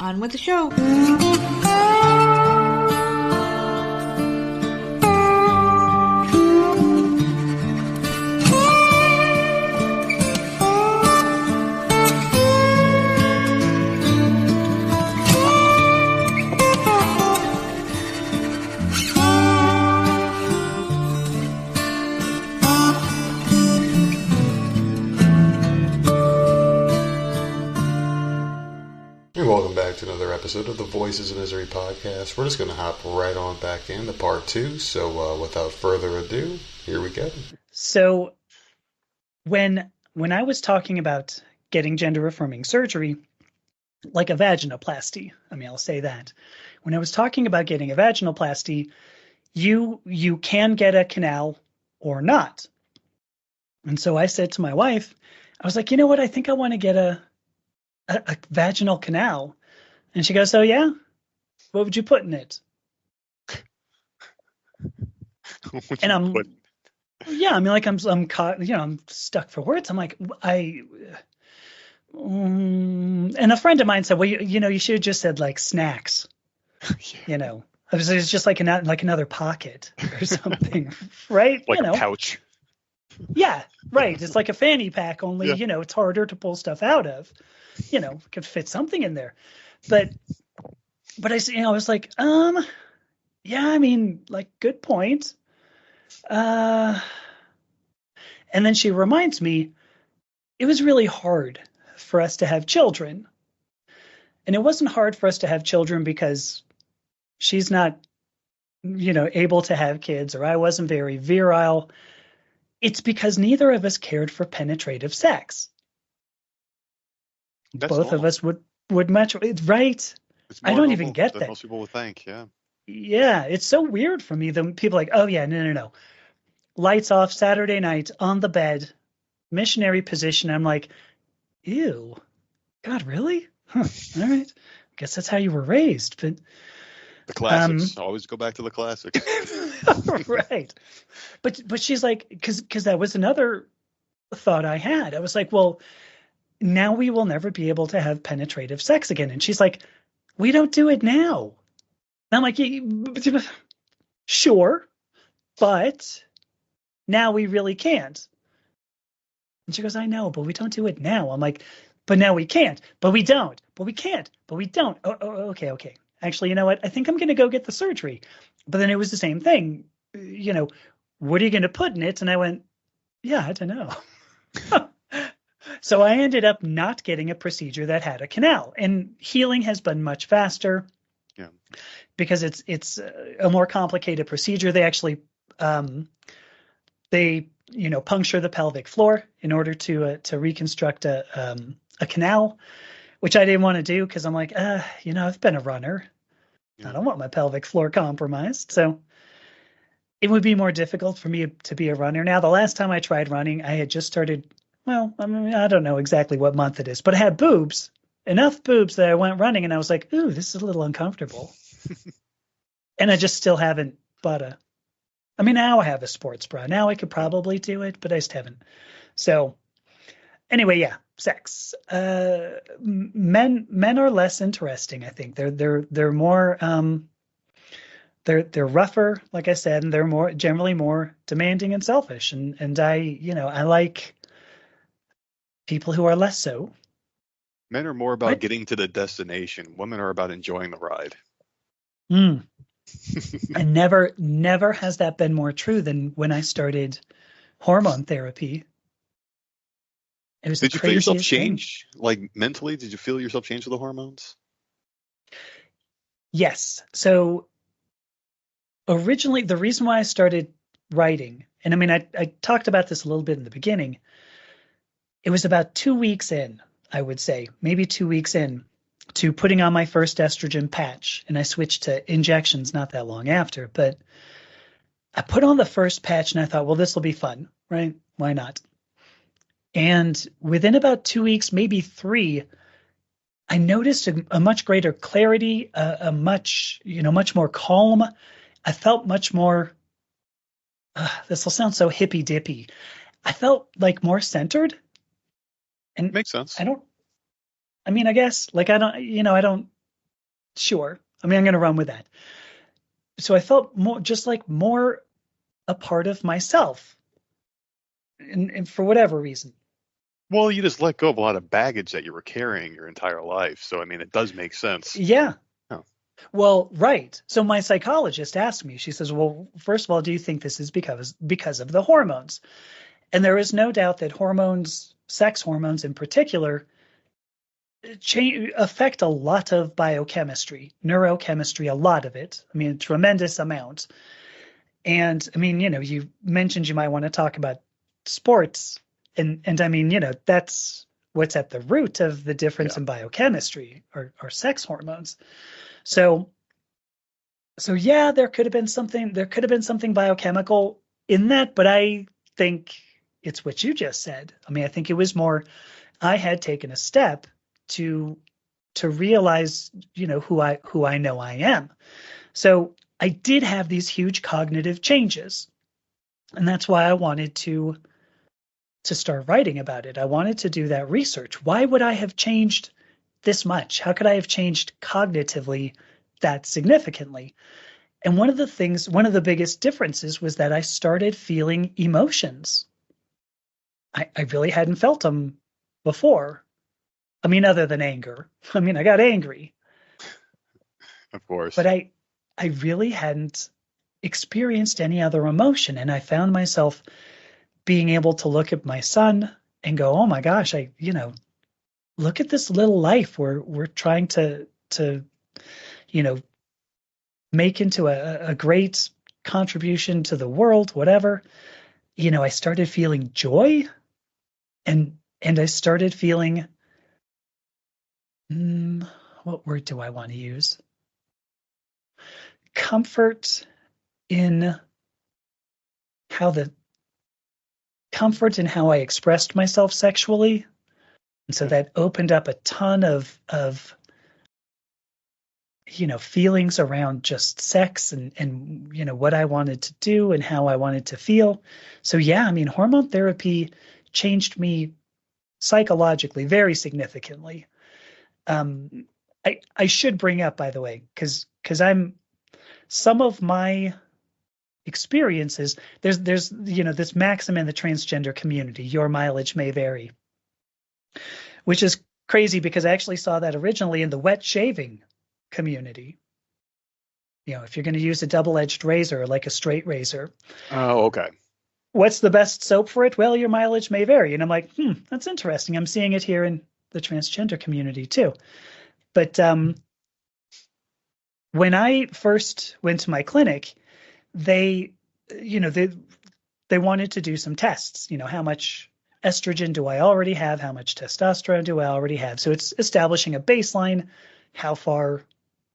On with the show. Welcome back to another episode of the Voices of Misery podcast. We're just going to hop right on back into part 2. So without further ado, here we go. So when I was talking about getting gender affirming surgery, like a vaginoplasty, I'll say that. When I was talking about getting a vaginoplasty, you can get a canal or not. And so I said to my wife, I was like, you know what? I think I want to get a vaginal canal. And she goes, oh yeah? What would you put in it? And I'm caught, I'm stuck for words. I'm like, and a friend of mine said, well, you should have just said like snacks, it was just like another pocket or something, right? Like a pouch. Yeah, right. It's like a fanny pack, only, it's harder to pull stuff out of. Could fit something in there. But I was like, good point. And then she reminds me, it was really hard for us to have children. And it wasn't hard for us to have children because she's not, able to have kids, or I wasn't very virile. It's because neither of us cared for penetrative sex. That's both normal. of us would much, right? I don't even get that. Most people would think, yeah. Yeah, it's so weird for me that people are like, oh yeah, no. Lights off, Saturday night, on the bed, missionary position. I'm like, ew, God, really? Huh, all right. Guess that's how you were raised. But the classics. Always go back to the classics. Right. But she's like, because that was another thought I had. I was like, well, now we will never be able to have penetrative sex again. And she's like, we don't do it now. And I'm like, sure, but now we really can't. And she goes, I know, but we don't do it now. I'm like, but now we can't, but we don't, but we can't, but we don't. Oh, okay. Actually, you know what? I think I'm going to go get the surgery. But then it was the same thing. What are you going to put in it? And I went, yeah, I don't know. So I ended up not getting a procedure that had a canal, and healing has been much faster. Yeah. Because it's a more complicated procedure. They actually puncture the pelvic floor in order to reconstruct a canal, which I didn't want to do because I'm like, I've been a runner. Yeah. I don't want my pelvic floor compromised. So it would be more difficult for me to be a runner. Now, the last time I tried running, I had just started. Well, I don't know exactly what month it is, but I had boobs, enough boobs that I went running and I was like, ooh, this is a little uncomfortable. And I just still haven't bought now I have a sports bra. Now I could probably do it, but I just haven't. So anyway, yeah, sex. Men are less interesting, I think. They're more they're rougher, like I said, and they're generally more demanding and selfish. And I like people who are less so. Men are more about getting to the destination. Women are about enjoying the ride. And never has that been more true than when I started hormone therapy. It was Did you feel yourself change? Like mentally, did you feel yourself change with the hormones? Yes. So originally, the reason why I started writing, and I talked about this a little bit in the beginning. It was about 2 weeks in, I would say, maybe 2 weeks in, to putting on my first estrogen patch. And I switched to injections not that long after. But I put on the first patch and I thought, well, this will be fun, right? Why not? And within about 2 weeks, maybe 3, I noticed a much greater clarity, a much more calm. I felt much more, this will sound so hippy dippy. I felt like more centered. And makes sense. I guess, like, I don't Sure. I mean, I'm going to run with that. So I felt more a part of myself, and for whatever reason. Well, you just let go of a lot of baggage that you were carrying your entire life. So, I mean, it does make sense. Yeah. Oh. Well, right. So my psychologist asked me, she says, well, first of all, do you think this is because of the hormones? And there is no doubt that hormones, sex hormones in particular, affect a lot of biochemistry, neurochemistry, a lot of it. I mean, a tremendous amount. And I mean, you mentioned you might want to talk about sports. And I mean, that's what's at the root of the difference in biochemistry or sex hormones. So yeah, there could have been something biochemical in that, but I think it's what you just said. I mean, I think it was more I had taken a step to realize, who I know I am. So I did have these huge cognitive changes. And that's why I wanted to start writing about it. I wanted to do that research. Why would I have changed this much? How could I have changed cognitively that significantly? And one of the biggest differences was that I started feeling emotions. I really hadn't felt them before. I mean, other than anger. I mean, I got angry. Of course. But I really hadn't experienced any other emotion. And I found myself being able to look at my son and go, oh my gosh, look at this little life we're trying to make into a great contribution to the world, whatever. I started feeling joy and I started feeling, what word do I want to use? Comfort in how I expressed myself sexually. And so that opened up a ton of feelings around just sex and what I wanted to do and how I wanted to feel. So yeah, I mean, hormone therapy changed me psychologically very significantly. I should bring up, by the way, because some of my experiences, there's this maxim in the transgender community, your mileage may vary, which is crazy because I actually saw that originally in the wet shaving community. If you're going to use a double-edged razor, like a straight razor. Oh, okay. What's the best soap for it? Well, your mileage may vary. And I'm like, that's interesting. I'm seeing it here in the transgender community too. But when I first went to my clinic, they wanted to do some tests. How much estrogen do I already have? How much testosterone do I already have? So it's establishing a baseline. How far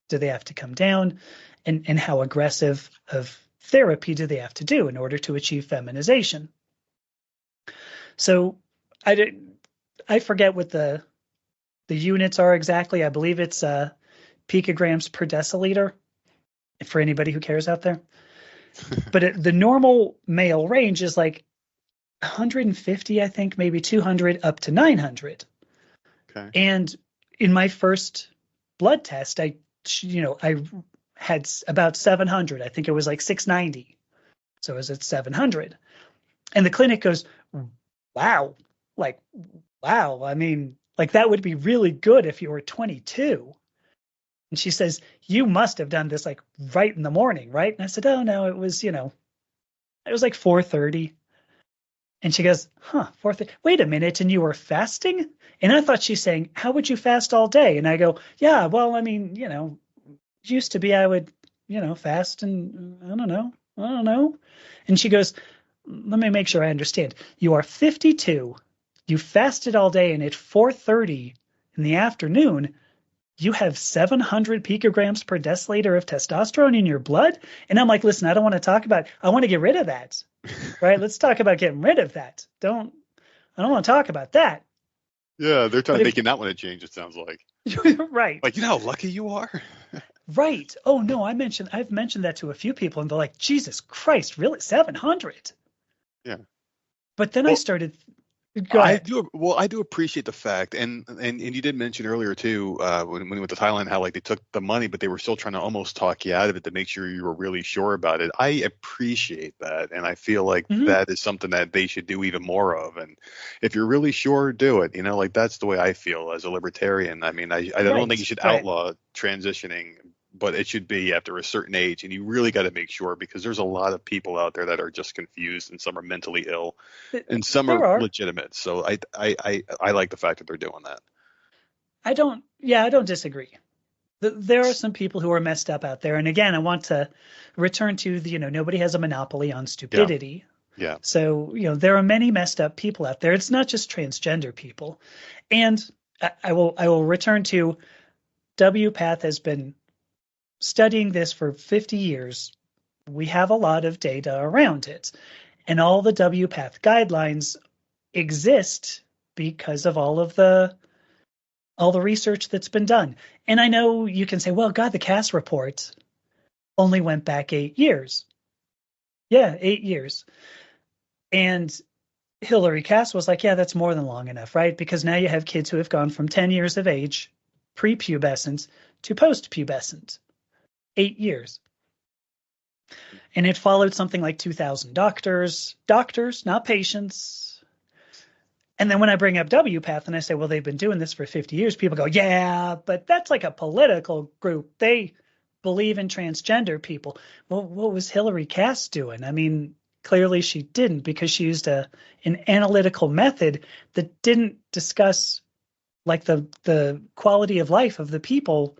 do they have to come down? And how aggressive of therapy do they have to do in order to achieve feminization? So I forget what the units are exactly. I believe it's picograms per deciliter for anybody who cares out there. But the normal male range is like 150, I think, maybe 200 up to 900. Okay. And in my first blood test, I had about 700. I think it was like 690. So I was at 700. And the clinic goes, wow. I mean, like that would be really good if you were 22. And she says, you must have done this like right in the morning, right? And I said, oh no, it was like 4:30. And she goes, 4:30. Wait a minute. And you were fasting? And I thought she's saying, how would you fast all day? And I go, yeah, well, I mean, used to be I would, fast and I don't know. And she goes, let me make sure I understand. You are 52. You fasted all day, and at 4:30 in the afternoon, you have 700 picograms per deciliter of testosterone in your blood? And I'm like, listen, I don't want to talk about, I want to get rid of that, right? Let's talk about getting rid of that. I don't want to talk about that. Yeah, they're trying to make you not want to change, it sounds like. Right. Like, you know how lucky you are? Right. Oh, no, I've mentioned that to a few people, and they're like, Jesus Christ, really? 700? Yeah. But then I started Go I ahead. do. Well, I do appreciate the fact, and you did mention earlier too, when we went to Thailand, how like they took the money, but they were still trying to almost talk you out of it to make sure you were really sure about it. I appreciate that, and I feel like Hmm. that is something that they should do even more of. And if you're really sure, do it. Like that's the way I feel as a libertarian. I mean, I don't think you Right. should Right. outlaw transitioning, but it should be after a certain age, and you really got to make sure because there's a lot of people out there that are just confused, and some are mentally ill and some There are are. legitimate. So I like the fact that they're doing that. I don't disagree. There are some people who are messed up out there. And again, I want to return to nobody has a monopoly on Yeah, stupidity. yeah. So, there are many messed up people out there. It's not just transgender people. And I will return to WPATH has been studying this for 50 years. We have a lot of data around it. And all the WPATH guidelines exist because of all the research that's been done. And I know you can say, well, God, the Cass report only went back 8 years. Yeah, 8 years. And Hillary Cass was like, yeah, that's more than long enough, right? Because now you have kids who have gone from 10 years of age, prepubescent, to postpubescent. 8 years. And it followed something like 2,000 doctors, not patients. And then when I bring up WPATH and I say, well, they've been doing this for 50 years, people go, yeah, but that's like a political group. They believe in transgender people. Well, what was Hillary Cass doing? I mean, clearly she didn't because she used an analytical method that didn't discuss like the quality of life of the people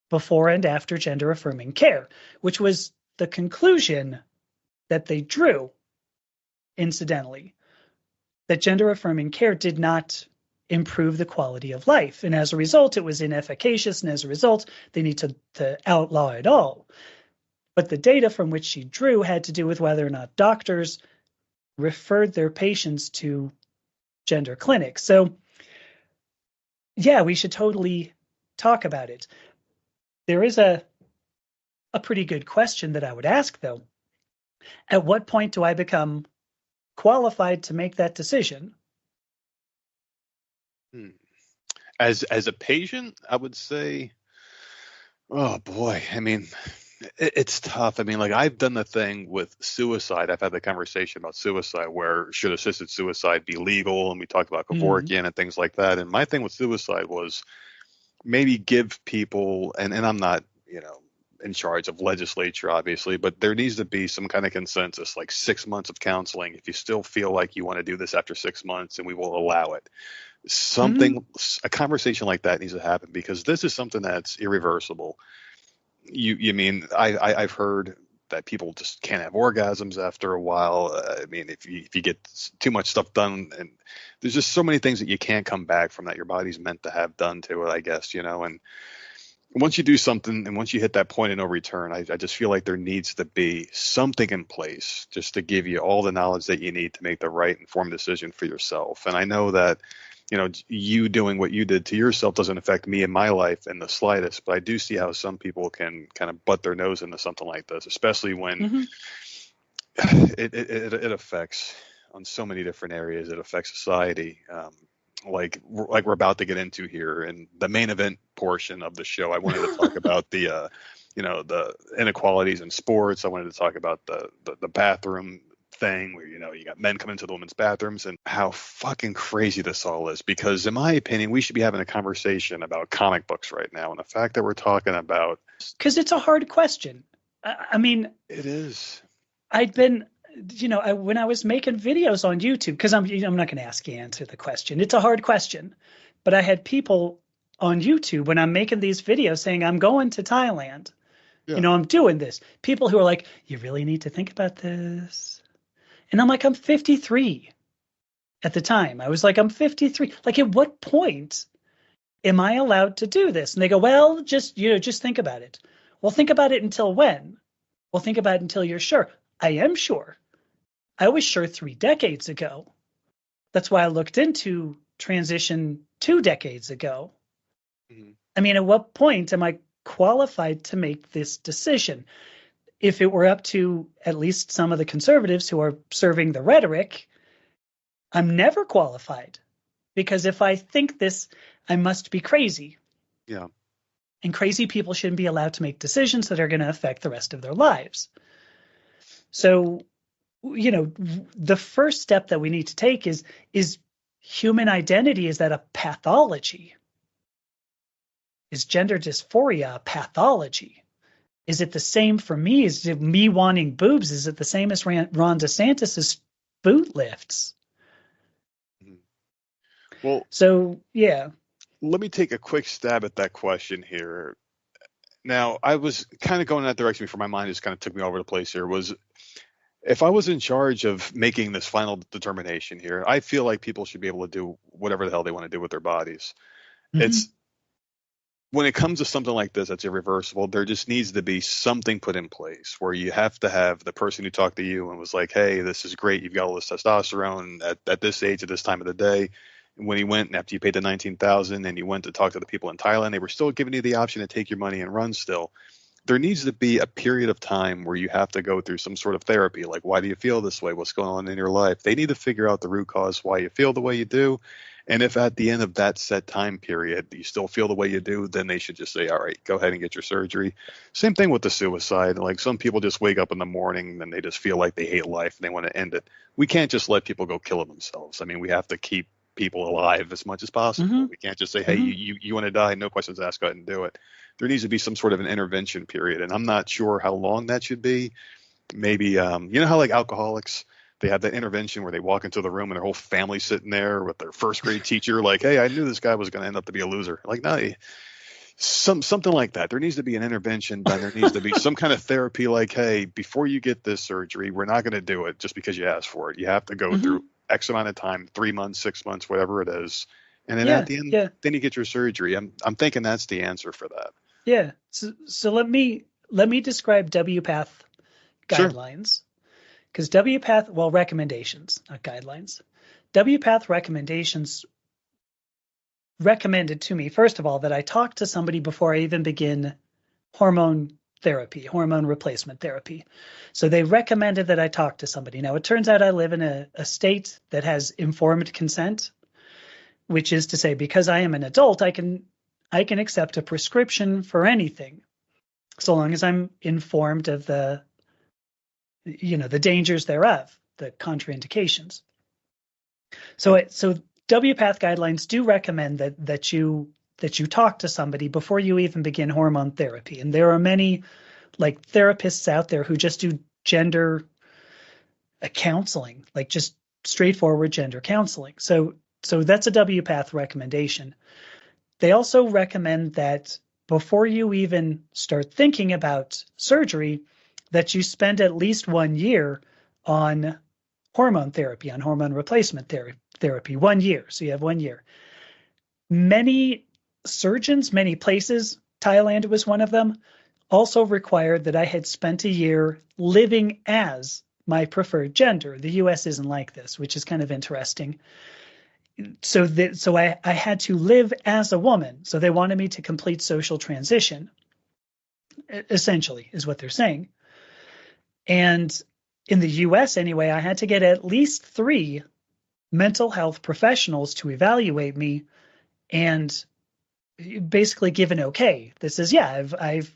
before and after gender affirming care, which was the conclusion that they drew, incidentally, that gender affirming care did not improve the quality of life. And as a result, it was inefficacious. And as a result, they need to outlaw it all. But the data from which she drew had to do with whether or not doctors referred their patients to gender clinics. So, yeah, we should totally talk about it. There is a pretty good question that I would ask, though. At what point do I become qualified to make that decision? Hmm. As a patient, I would say, oh boy, I mean, it's tough. I mean, like I've done the thing with suicide. I've had the conversation about suicide where should assisted suicide be legal, and we talked about Mm-hmm. Kevorkian and things like that. And my thing with suicide was maybe give people, and I'm not, in charge of legislature, obviously, but there needs to be some kind of consensus, like 6 months of counseling. If you still feel like you want to do this after 6 months, and we will allow it. Mm-hmm. A conversation like that needs to happen because this is something that's irreversible. You mean I've heard that people just can't have orgasms after a while. I mean, if you get too much stuff done, and there's just so many things that you can't come back from that your body's meant to have done to it, I guess, and once you do something and once you hit that point of no return, I just feel like there needs to be something in place just to give you all the knowledge that you need to make the right informed decision for yourself. And I know that, you doing what you did to yourself doesn't affect me in my life in the slightest, but I do see how some people can kind of butt their nose into something like this, especially when Mm-hmm. it affects on so many different areas. It affects society. Like we're about to get into here in the main event portion of the show. I wanted to talk about the inequalities in sports. I wanted to talk about the bathroom thing where you got men coming into the women's bathrooms and how fucking crazy this all is. Because in my opinion, we should be having a conversation about comic books right now, and the fact that we're talking about Because it's a hard question. I mean, it is. I'd been, when I was making videos on YouTube, because I'm not going to ask you to answer the question. It's a hard question, but I had people on YouTube when I'm making these videos saying I'm going to Thailand. Yeah. I'm doing this. People who are like, you really need to think about this. And I'm like, I'm 53 at the time. I was like, I'm 53. Like, at what point am I allowed to do this? And they go, well, just think about it. Well, think about it until when? Well, think about it until you're sure. I am sure. I was sure 3 decades ago. That's why I looked into transition 2 decades ago. Mhm. I mean, at what point am I qualified to make this decision? If it were up to at least some of the conservatives who are serving the rhetoric, I'm never qualified, because if I think this, I must be crazy. Yeah. And crazy people shouldn't be allowed to make decisions that are going to affect the rest of their lives. So, the first step that we need to take is human identity, is that a pathology? Is gender dysphoria a pathology? Is it the same for me? Is it me wanting boobs? Is it the same as Ron DeSantis's boot lifts? Well, so yeah. Let me take a quick stab at that question here. Now, I was kind of going in that direction before my mind just kind of took me all over the place here. Was if I was in charge of making this final determination here, I feel like people should be able to do whatever the hell they want to do with their bodies. Mm-hmm. It's when it comes to something like this that's irreversible, there just needs to be something put in place where you have to have the person who talked to you and was like, hey, this is great. You've got all this testosterone at this age, at this time of the day. And when he went, and after you paid the $19,000 and you went to talk to the people in Thailand, they were still giving you the option to take your money and run still. There needs to be a period of time where you have to go through some sort of therapy. Like, why do you feel this way? What's going on in your life? They need to figure out the root cause why you feel the way you do. And if at the end of that set time period you still feel the way you do, then they should just say, all right, go ahead and get your surgery. Same thing with the suicide. Like, some people just wake up in the morning and they just feel like they hate life and they want to end it. We can't just let people go kill themselves. I mean, we have to keep people alive as much as possible. Mm-hmm. We can't just say, hey, you want to die, no questions asked, go ahead and do it. There needs to be some sort of an intervention period, and I'm not sure how long that should be. Maybe you know how like alcoholics, they have that intervention where they walk into the room and their whole family's sitting there with their first grade teacher, like, hey, I knew this guy was going to end up to be a loser. Like, no, something like that. There needs to be an intervention done. There needs to be some kind of therapy, like, hey, before you get this surgery, we're not going to do it just because you asked for it. You have to go through X amount of time, 3 months, 6 months, whatever it is. And then at the end, then you get your surgery. I'm thinking that's the answer for that. Yeah. So let me describe WPATH guidelines. Because WPATH, recommendations, not guidelines. WPATH recommendations recommended to me, first of all, that I talk to somebody before I even begin hormone therapy, hormone replacement therapy. So they recommended that I talk to somebody. Now, it turns out I live in a state that has informed consent, which is to say, because I am an adult, I can accept a prescription for anything, so long as I'm informed of the dangers thereof, the contraindications. So WPATH guidelines do recommend that you talk to somebody before you even begin hormone therapy. And there are many like therapists out there who just do gender counseling, like just straightforward gender counseling. So that's a WPATH recommendation. They also recommend that before you even start thinking about surgery, that you spend at least 1 year on hormone therapy, on hormone replacement therapy, 1 year. So you have 1 year. Many surgeons, many places, Thailand was one of them, also required that I had spent a year living as my preferred gender. The US isn't like this, which is kind of interesting. So I had to live as a woman. So they wanted me to complete social transition, essentially, is what they're saying. And in the US anyway, I had to get at least 3 mental health professionals to evaluate me and basically give an okay. This is, I've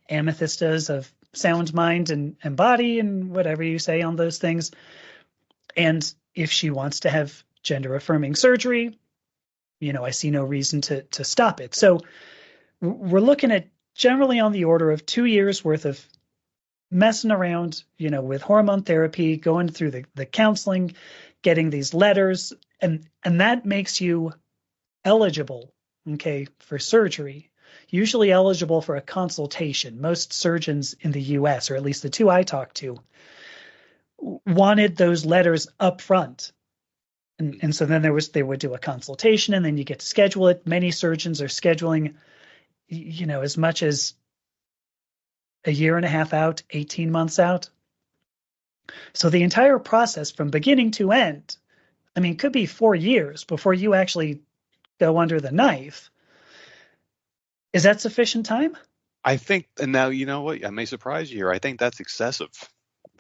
amethystas of sound, mind, and body, and whatever you say on those things. And if she wants to have gender affirming surgery, I see no reason to stop it. So we're looking at generally on the order of 2 years worth of messing around, with hormone therapy, going through the counseling, getting these letters, and that makes you eligible, for surgery, usually eligible for a consultation. Most surgeons in the US, or at least the 2 I talked to, wanted those letters up front. And so then they would do a consultation, and then you get to schedule it. Many surgeons are scheduling, as much as a year and a half out, 18 months out. So the entire process from beginning to end, could be 4 years before you actually go under the knife. Is that sufficient time? I think, and now you know what, I may surprise you here. I think that's excessive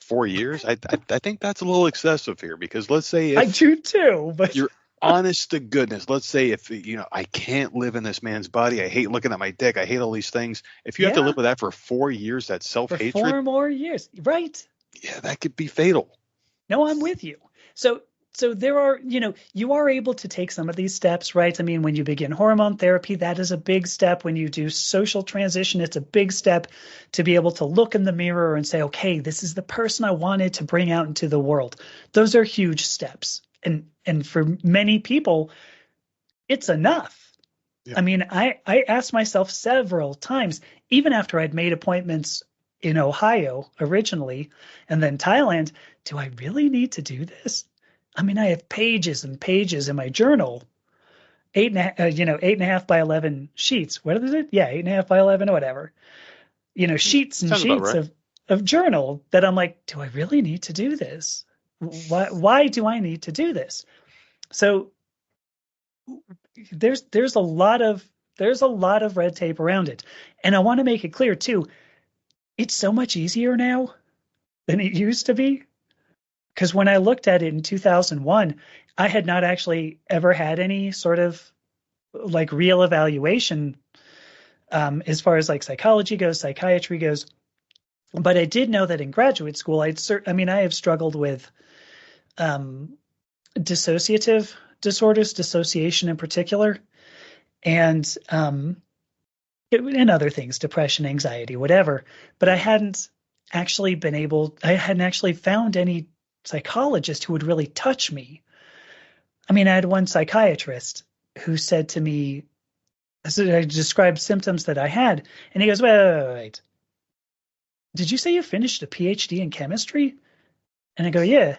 4 years? I think that's a little excessive here, because let's say if I do too, but you're honest to goodness, let's say if, I can't live in this man's body. I hate looking at my dick. I hate all these things. If you have to yeah, live with that for 4 years, that for self-hatred, 4 more years, right? yeah, that could be fatal. No, I'm with you. So there are, you are able to take some of these steps, right? I mean, when you begin hormone therapy, that is a big step. When you do social transition, it's a big step to be able to look in the mirror and say, okay, this is the person I wanted to bring out into the world. Those are huge steps. And for many people, it's enough. Yeah. I mean, I asked myself several times, even after I'd made appointments in Ohio originally and then Thailand, do I really need to do this? I mean, I have pages and pages in my journal, 8.5 by 11 sheets. What is it? Yeah, 8.5 by 11 or whatever. Sheets and Sounds about sheets right. of journal that I'm like, do I really need to do this? Why do I need to do this? So there's a lot of red tape around it. And I want to make it clear too, it's so much easier now than it used to be. Because when I looked at it in 2001, I had not actually ever had any sort of like real evaluation as far as like psychology goes, psychiatry goes. But I did know that in graduate school, I have struggled with dissociative disorders, dissociation in particular, and other things, depression, anxiety, whatever. But I hadn't actually found any psychologist who would really touch me. I mean, I had one psychiatrist who said to me, I described symptoms that I had, and he goes, wait. Did you say you finished a PhD in chemistry? And I go, yeah.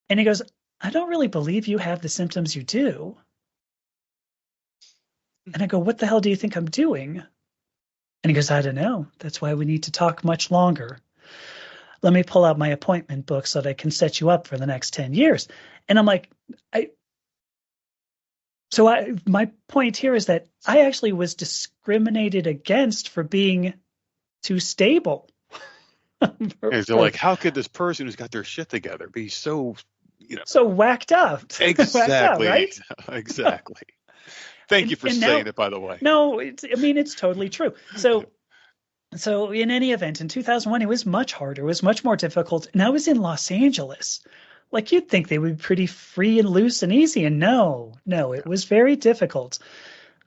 And he goes, I don't really believe you have the symptoms you do. And I go, what the hell do you think I'm doing? And he goes, I don't know. That's why we need to talk much longer. Let me pull out my appointment book so that I can set you up for the next 10 years. And I'm like, my point here is that I actually was discriminated against for being too stable. And so like, how could this person who's got their shit together be so, so whacked up? Exactly. Whacked out, right? Exactly. Thank you for saying it, by the way. No, it's totally true. So in any event, in 2001, it was much harder. It was much more difficult. And I was in Los Angeles. Like, you'd think they would be pretty free and loose and easy. And no, it was very difficult.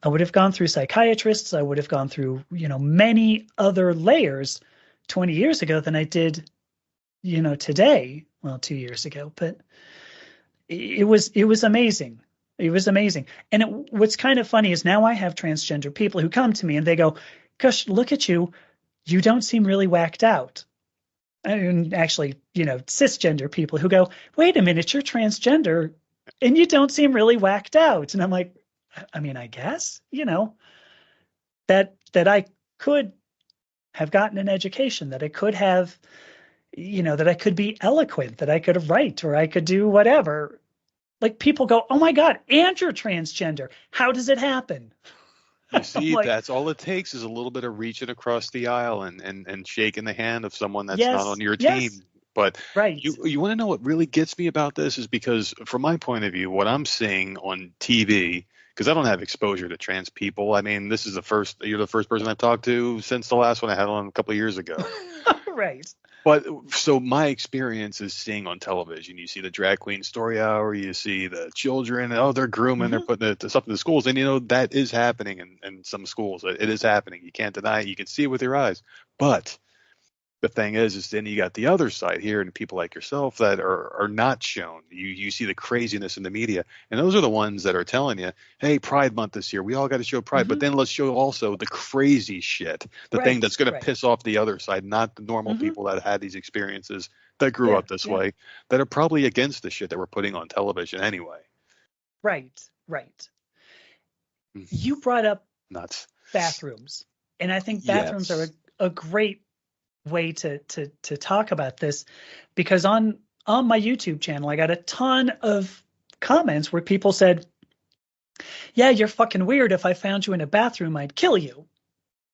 I would have gone through psychiatrists. I would have gone through, many other layers 20 years ago than I did, today. Well, 2 years ago. But it was amazing. It was amazing. And what's kind of funny is now I have transgender people who come to me and they go, gosh, look at you. You don't seem really whacked out. And actually, cisgender people who go, wait a minute, you're transgender and you don't seem really whacked out. And I'm like, I mean, I guess, that I could have gotten an education, that I could have, that I could be eloquent, that I could write, or I could do whatever. Like, people go, oh my God, and you're transgender. How does it happen? You see, like, that's all it takes is a little bit of reaching across the aisle and shaking the hand of someone that's not on your team. But right. You want to know what really gets me about this is because from my point of view, what I'm seeing on TV, because I don't have exposure to trans people. I mean, you're the first person I've talked to since the last one I had on a couple of years ago. Right. But so my experience is seeing on television, you see the drag queen story hour, you see the children, they're grooming, they're putting it to stuff in the schools. And, that is happening in some schools. It is happening. You can't deny it. You can see it with your eyes. But the thing is then you got the other side here and people like yourself that are not shown. You see the craziness in the media. And those are the ones that are telling you, hey, Pride Month this year. We all got to show Pride. But then let's show also the crazy shit, the thing that's going to piss off the other side, not the normal people that had these experiences that grew up this way, that are probably against the shit that we're putting on television anyway. Right. You brought up nuts bathrooms. And I think bathrooms are a great way to talk about this, because on my YouTube channel, I got a ton of comments where people said, yeah, you're fucking weird. If I found you in a bathroom, I'd kill you,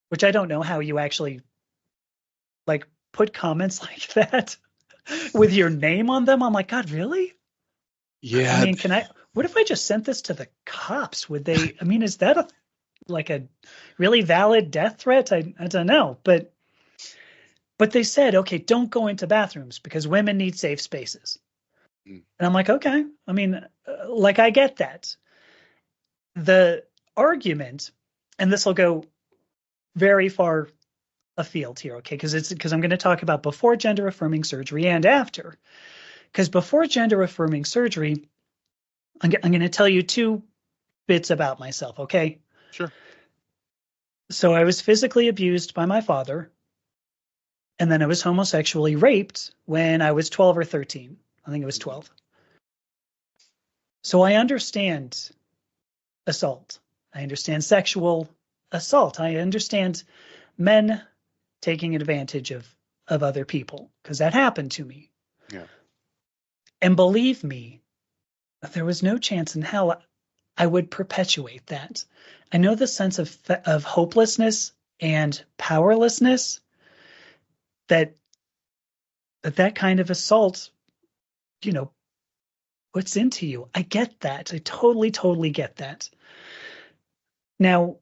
which I don't know how you actually like put comments like that. with your name on them. I'm like, God, really? Yeah. I mean, what if I just sent this to the cops? Would they, I mean, is that a really valid death threat? I don't know. But they said, okay, don't go into bathrooms because women need safe spaces. Mm. And I'm like, okay. I mean, like, I get that. The argument, and this will go very far afield here, okay? Because I'm going to talk about before gender affirming surgery and after. Because before gender affirming surgery, I'm going to tell you 2 bits about myself, okay? Sure. So I was physically abused by my father, and then I was homosexually raped when I was 12 or 13. I think it was 12. So I understand assault. I understand sexual assault. I understand men taking advantage of other people, because that happened to me. Yeah. And believe me, there was no chance in hell I would perpetuate that. I know the sense of hopelessness and powerlessness that kind of assault, puts into you. I get that. I totally, totally get that. Now,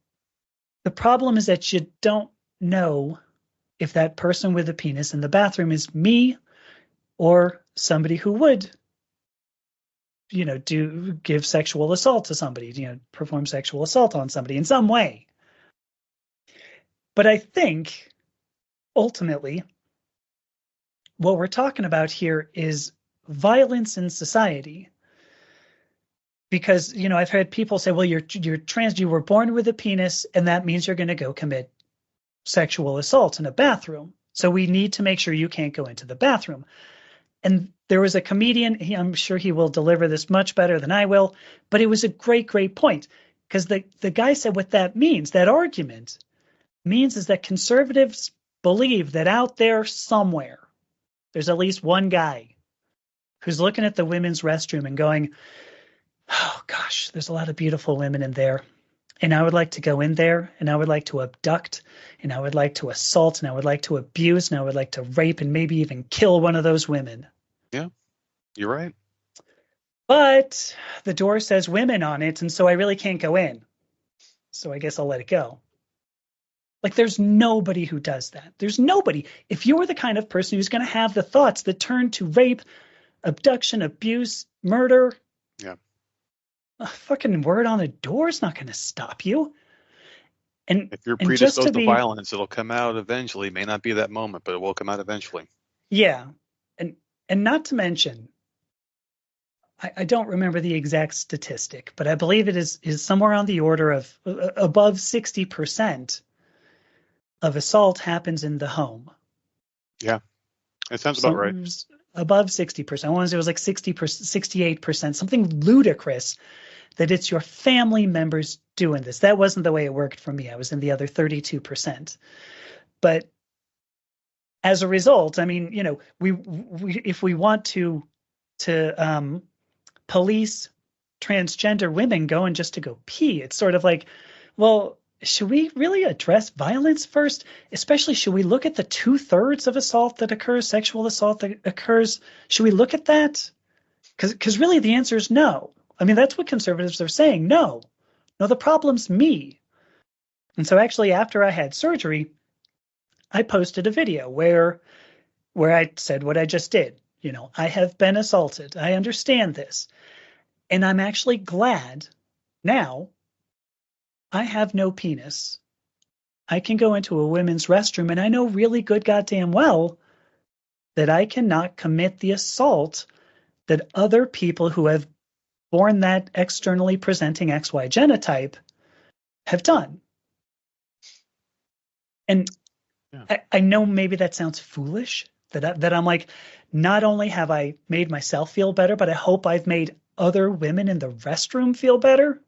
the problem is that you don't know if that person with a penis in the bathroom is me or somebody who would, give sexual assault to somebody, perform sexual assault on somebody in some way. But I think ultimately what we're talking about here is violence in society. Because, I've had people say, well, you're trans, you were born with a penis, and that means you're going to go commit sexual assault in a bathroom. So we need to make sure you can't go into the bathroom. And there was a comedian, I'm sure he will deliver this much better than I will, but it was a great, great point. Because the guy said what that means, that argument means is that conservatives believe that out there somewhere, there's at least one guy who's looking at the women's restroom and going, oh gosh, there's a lot of beautiful women in there. And I would like to go in there, and I would like to abduct, and I would like to assault, and I would like to abuse, and I would like to rape, and maybe even kill one of those women. Yeah, you're right. But the door says women on it, and so I really can't go in. So I guess I'll let it go. Like, there's nobody who does that. There's nobody. If you're the kind of person who's going to have the thoughts that turn to rape, abduction, abuse, murder, yeah, a fucking word on the door is not going to stop you. And if you're and just predisposed to be, violence, it'll come out eventually. It may not be that moment, but it will come out eventually. yeah, and not to mention, I don't remember the exact statistic, but I believe it is somewhere on the order of above 60% of assault happens in the home. Yeah, it sounds about right. Above 60%. I want to say it was like 60%, 68%, something ludicrous, that it's your family members doing this. That wasn't the way it worked for me. I was in the other 32%. But as a result, I mean, we if we want to police transgender women going just to go pee, it's sort of like, well, should we really address violence first? Especially, should we look at the 2/3 of assault that occurs, sexual assault that occurs? Should we look at that? Because really the answer is no. I mean, that's what conservatives are saying. No, the problem's me. And so actually, after I had surgery, I posted a video where I said what I just did. I have been assaulted. I understand this. And I'm actually glad now I have no penis. I can go into a women's restroom, and I know really good goddamn well that I cannot commit the assault that other people who have borne that externally presenting XY genotype have done. And yeah. I know maybe that sounds foolish, that I'm like, not only have I made myself feel better, but I hope I've made other women in the restroom feel better.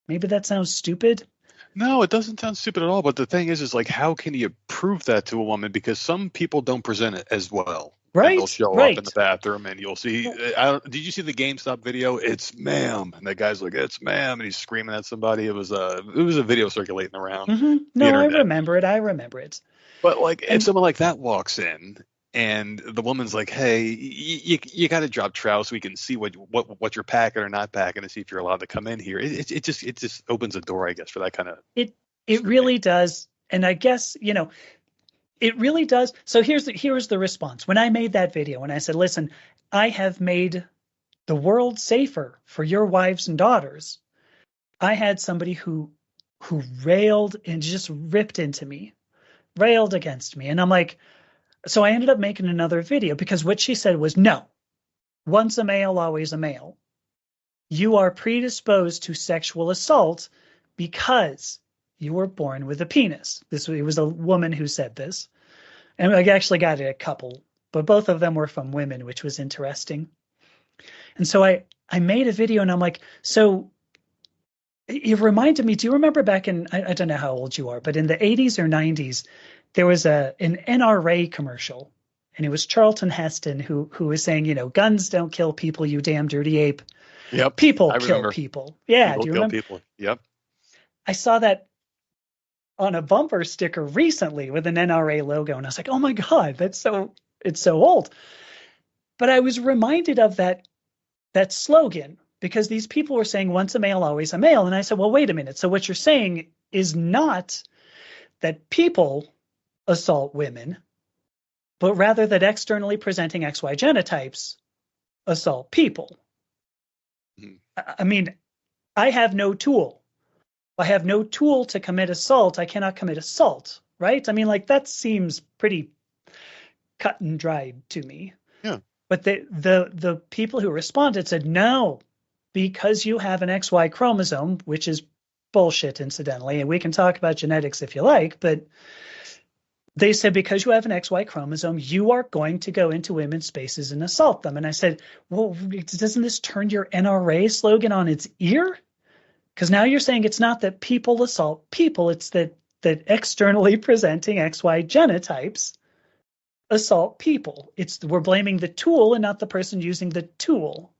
Maybe that sounds stupid. No, it doesn't sound stupid at all. But the thing is like, how can you prove that to a woman? Because some people don't present it as well. Right. And they'll show up in the bathroom, and you'll see. Did you see the GameStop video? It's ma'am, and the guy's like, "It's ma'am," and he's screaming at somebody. It was a video circulating around. Mm-hmm. No, I remember it. But like, if someone like that walks in And the woman's like, "Hey, you got to drop trout so we can see what you're packing or not packing to see if you're allowed to come in here." It just opens a door, I guess, for that kind of It scrutiny. really does. And I guess, it really does. So here's the response. When I made that video, when I said, listen, I have made the world safer for your wives and daughters, I had somebody who railed and just ripped into me, railed against me. And I'm like, so I ended up making another video because what she said was, no, once a male, always a male. You are predisposed to sexual assault because you were born with a penis. It was a woman who said this. And I actually got it a couple, but both of them were from women, which was interesting. And so I made a video and I'm like, so it reminded me, do you remember back in, I don't know how old you are, but in the 80s or 90s, there was an NRA commercial, and it was Charlton Heston who was saying, guns don't kill people, you damn dirty ape. Yep. People kill people. Yeah. People do you kill remember? people. Yep. I saw that on a bumper sticker recently with an NRA logo, and I was like, oh my God, it's so old. But I was reminded of that slogan because these people were saying once a male, always a male. And I said, well, wait a minute. So what you're saying is not that people assault women, but rather that externally presenting XY genotypes assault people. I mean, I have no tool. I have no tool to commit assault. I cannot commit assault, right? I mean, like that seems pretty cut and dried to me. Yeah. But the people who responded said, no, because you have an XY chromosome, which is bullshit, incidentally, and we can talk about genetics if you like, but they said because you have an XY chromosome, you are going to go into women's spaces and assault them. And I said, well, doesn't this turn your NRA slogan on its ear? Because now you're saying it's not that people assault people, it's that externally presenting XY genotypes assault people. We're blaming the tool and not the person using the tool.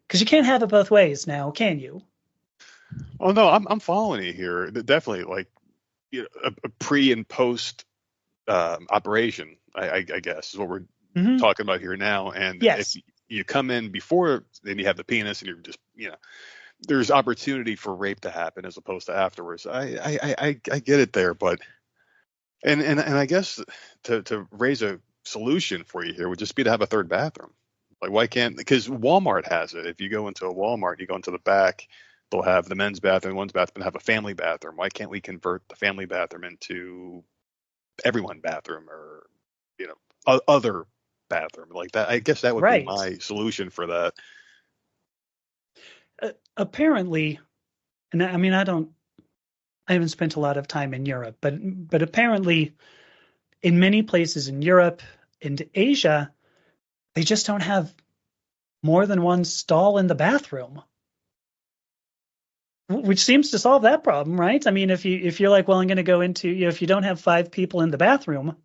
Because you can't have it both ways now, can you? Oh no, I'm following you here. Definitely, like a pre and post operation, I guess, is what we're talking about here now. And yes. if you come in before, then you have the penis, and you're just there's opportunity for rape to happen as opposed to afterwards. I get it there, but and I guess to raise a solution for you here would just be to have a third bathroom. Like why can't, because Walmart has it. If you go into a Walmart, you go into the back, they'll have the men's bathroom, one's bathroom, and have a family bathroom. Why can't we convert the family bathroom into everyone bathroom or other bathroom like that? I guess that would be my solution for that. Apparently, and I mean, I haven't spent a lot of time in Europe, but apparently in many places in Europe and Asia, they just don't have more than one stall in the bathroom, which seems to solve that problem, right? I mean, if you're like, well, I'm going to go into, if you don't have 5 people in the bathroom,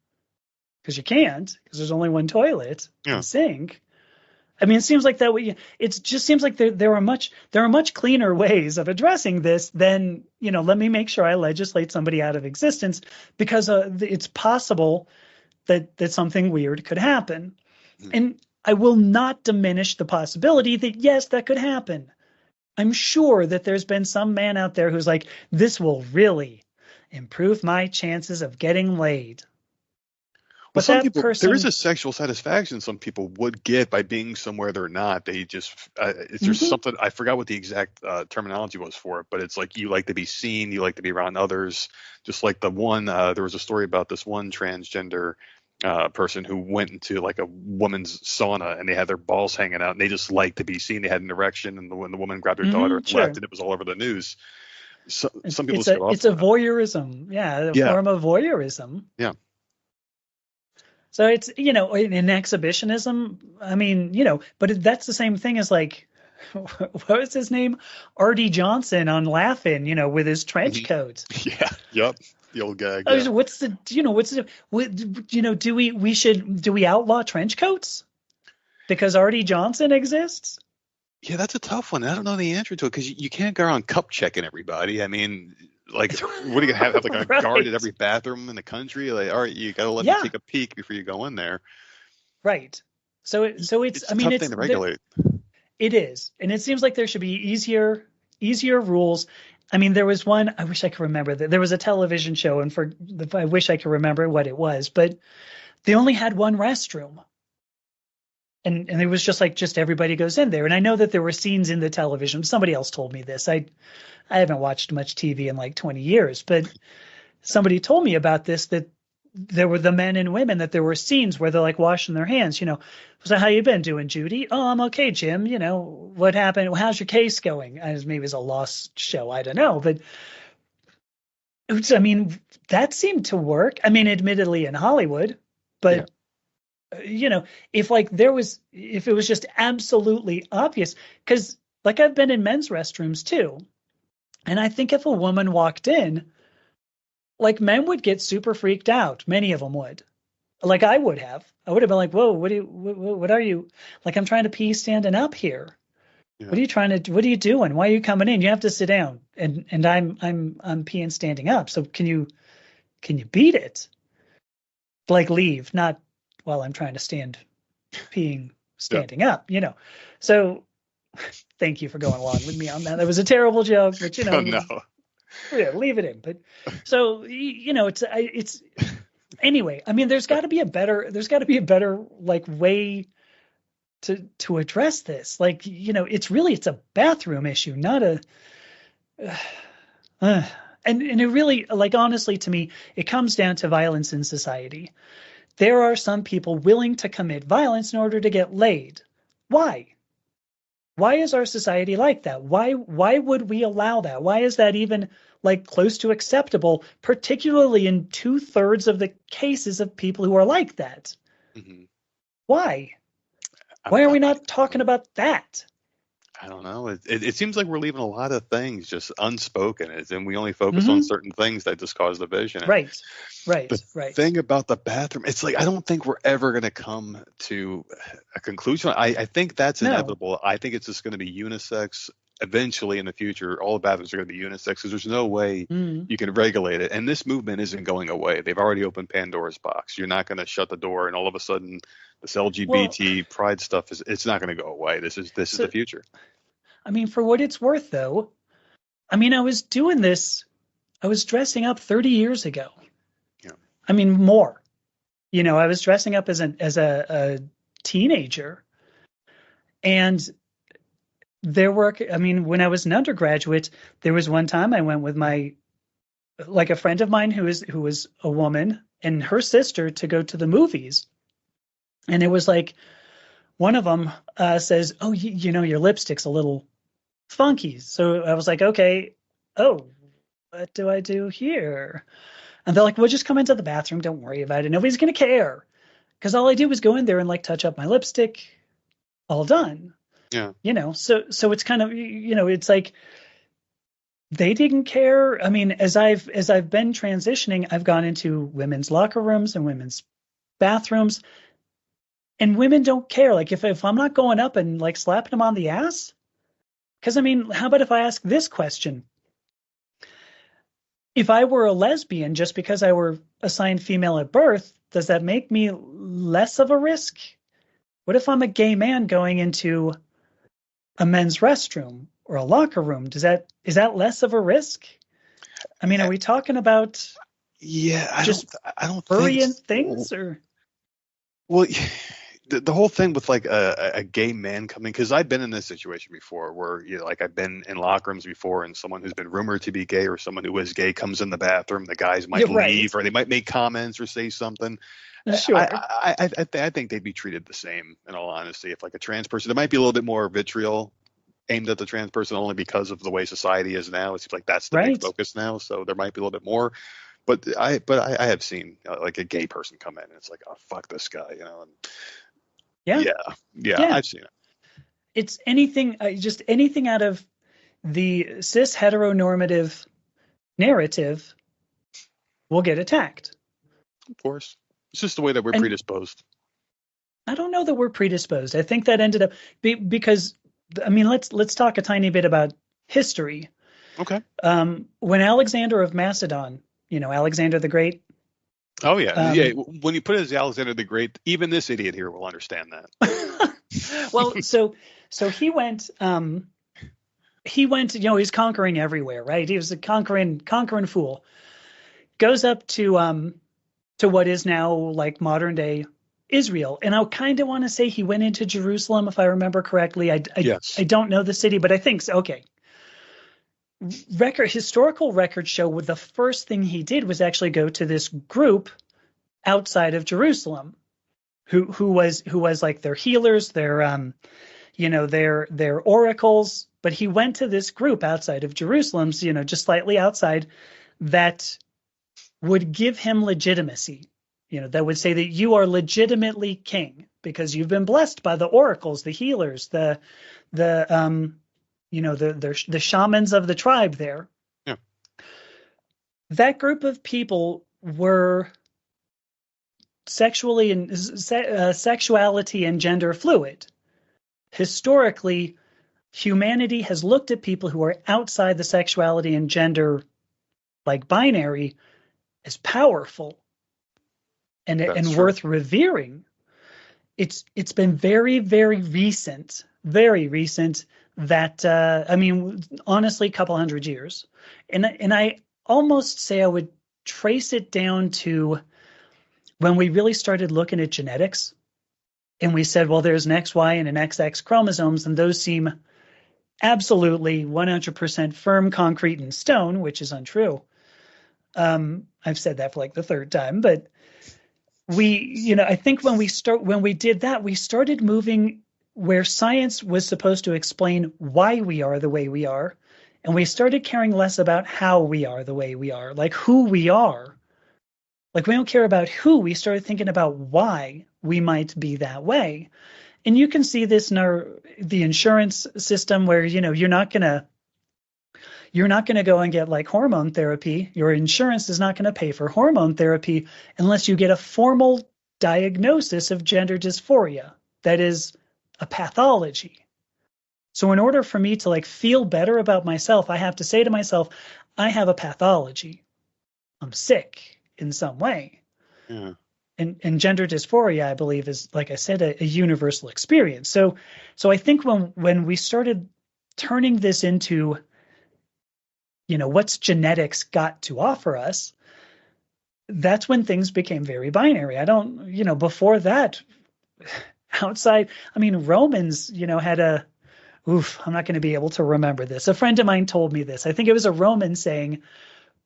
because you can't, because there's only one toilet and sink. I mean, it seems like that way. It just seems like there are much cleaner ways of addressing this than, let me make sure I legislate somebody out of existence because it's possible that something weird could happen. And I will not diminish the possibility that, yes, that could happen. I'm sure that there's been some man out there who's like, this will really improve my chances of getting laid. Well, some people, there is a sexual satisfaction some people would get by being somewhere they're not. They just, there's something, I forgot what the exact terminology was for it, but it's like you like to be seen, you like to be around others. Just like the one, there was a story about this one transgender person who went into like a woman's sauna and they had their balls hanging out and they just liked to be seen. They had an erection, and when the woman grabbed her daughter and left, and it was all over the news. So, some people it's a voyeurism. Yeah. Form of voyeurism. Yeah. So it's, in exhibitionism, I mean, but that's the same thing as like, what was his name? R.D. Johnson on Laugh-In, with his trench coat. Yeah. Yep. The old gag. Yeah. Do we outlaw trench coats? Because R.D. Johnson exists? Yeah, that's a tough one. I don't know the answer to it because you can't go around cup checking everybody. I mean, like, what are you gonna have like a guard at every bathroom in the country? Like, all right, you gotta let me take a peek before you go in there. Right. So it's It's I a mean tough it's thing to regulate. it is, and it seems like there should be easier rules. I mean, there was one, I wish I could remember that there was a television show, and I wish I could remember what it was, but they only had one restroom. And it was just everybody goes in there. And I know that there were scenes in the television. Somebody else told me this. I haven't watched much TV in like 20 years, but somebody told me about this, that there were the men and women, that there were scenes where they're like washing their hands, So how you been doing, Judy? Oh, I'm okay, Jim. What happened? How's your case going? Maybe it was a lost show. I don't know. But I mean, that seemed to work. I mean, admittedly in Hollywood, Yeah. but if it was just absolutely obvious, because like I've been in men's restrooms too. And I think if a woman walked in, like men would get super freaked out. Many of them would. Like I would have. I would have been like, "Whoa, what are you? Like I'm trying to pee standing up here. Yeah. What are you doing? Why are you coming in? You have to sit down." And I'm peeing standing up. So can you beat it? Like leave, not while I'm trying to stand peeing standing up, So thank you for going along with me on that. That was a terrible joke, but Oh, no. Yeah, leave it in. But so it's anyway. I mean, there's got to be a better like way to address this. Like it's a bathroom issue, not a. And it really, like, honestly, to me, it comes down to violence in society. There are some people willing to commit violence in order to get laid. Why? Why is our society like that? Why would we allow that? Why is that even like close to acceptable, particularly in 2/3 of the cases of people who are like that? Mm-hmm. Why? Why are we not talking about that? I don't know. It seems like we're leaving a lot of things just unspoken, and we only focus on certain things that just cause division. Right. The thing about the bathroom, it's like I don't think we're ever going to come to a conclusion. I think that's inevitable. I think it's just going to be unisex eventually in the future. All the bathrooms are going to be unisex because there's no way you can regulate it. And this movement isn't going away. They've already opened Pandora's box. You're not going to shut the door, and all of a sudden, this LGBT pride stuff it's not going to go away. This is the future. I mean, for what it's worth, though, I mean, I was doing this. I was dressing up 30 years ago. Yeah. I mean, more. I was dressing up as a teenager, and when I was an undergraduate, there was one time I went with a friend of mine who was a woman and her sister to go to the movies, and it was like one of them says, "Oh, your lipstick's a little funky." So I was like, "Okay, oh, what do I do here?" And they're like, "Well, just come into the bathroom. Don't worry about it. Nobody's going to care." Because all I did was go in there and like touch up my lipstick. All done. Yeah. So it's kind of, it's like they didn't care. I mean, as I've been transitioning, I've gone into women's locker rooms and women's bathrooms, and women don't care. Like if I'm not going up and like slapping them on the ass, because I mean, how about if I ask this question? If I were a lesbian just because I were assigned female at birth, does that make me less of a risk? What if I'm a gay man going into a men's restroom or a locker room? Is that less of a risk? I mean, are we talking about I don't furry think things or? Well, the whole thing with like a gay man coming, because I've been in this situation before where like I've been in locker rooms before, and someone who's been rumored to be gay or someone who is gay comes in the bathroom, the guys might leave or they might make comments or say something. Sure. I think they'd be treated the same, in all honesty. If like a trans person, there might be a little bit more vitriol aimed at the trans person only because of the way society is now. It seems like that's the big focus now, so there might be a little bit more. But I have seen like a gay person come in and it's like, oh, fuck this guy, and yeah, I've seen it. It's anything, just anything out of the cis heteronormative narrative will get attacked. Of course. It's just the way that we're predisposed. I don't know that we're predisposed. I think that ended up because, I mean, let's talk a tiny bit about history. Okay. When Alexander of Macedon, Alexander the Great, Oh yeah, yeah. When you put it as Alexander the Great, even this idiot here will understand that. Well, so he went. He's conquering everywhere, right? He was a conquering fool. Goes up to what is now like modern day Israel, and I kind of want to say he went into Jerusalem, if I remember correctly. Yes. I don't know the city, but I think so. Okay. Historical records show the first thing he did was actually go to this group outside of Jerusalem, who was like their healers, their their oracles. But he went to this group outside of Jerusalem, so, just slightly outside, that would give him legitimacy. That would say that you are legitimately king because you've been blessed by the oracles, the healers, the shamans of the tribe there. Yeah. That group of people were sexuality and gender fluid. Historically, humanity has looked at people who are outside the sexuality and gender like binary as powerful and worth revering. It's been very, very recent that honestly, a couple hundred years, and I almost say I would trace it down to when we really started looking at genetics, and we said, well, there's an XY and an XX chromosomes, and those seem absolutely 100% firm, concrete, and stone, which is untrue. I've said that for like the third time, but I think when we did that, we started moving where science was supposed to explain why we are the way we are, and we started caring less about how we are the way we are, like who we are. Like we don't care about who, we started thinking about why we might be that way. And you can see this in the insurance system where, you're not going to go and get like hormone therapy. Your insurance is not going to pay for hormone therapy unless you get a formal diagnosis of gender dysphoria. That is a pathology. So in order for me to like feel better about myself, I have to say to myself, I have a pathology. I'm sick in some way. Yeah. And gender dysphoria, I believe, is, like I said, a universal experience. So I think when we started turning this into, what's genetics got to offer us, that's when things became very binary. Before that, Romans, had I'm not going to be able to remember this. A friend of mine told me this. I think it was a Roman saying,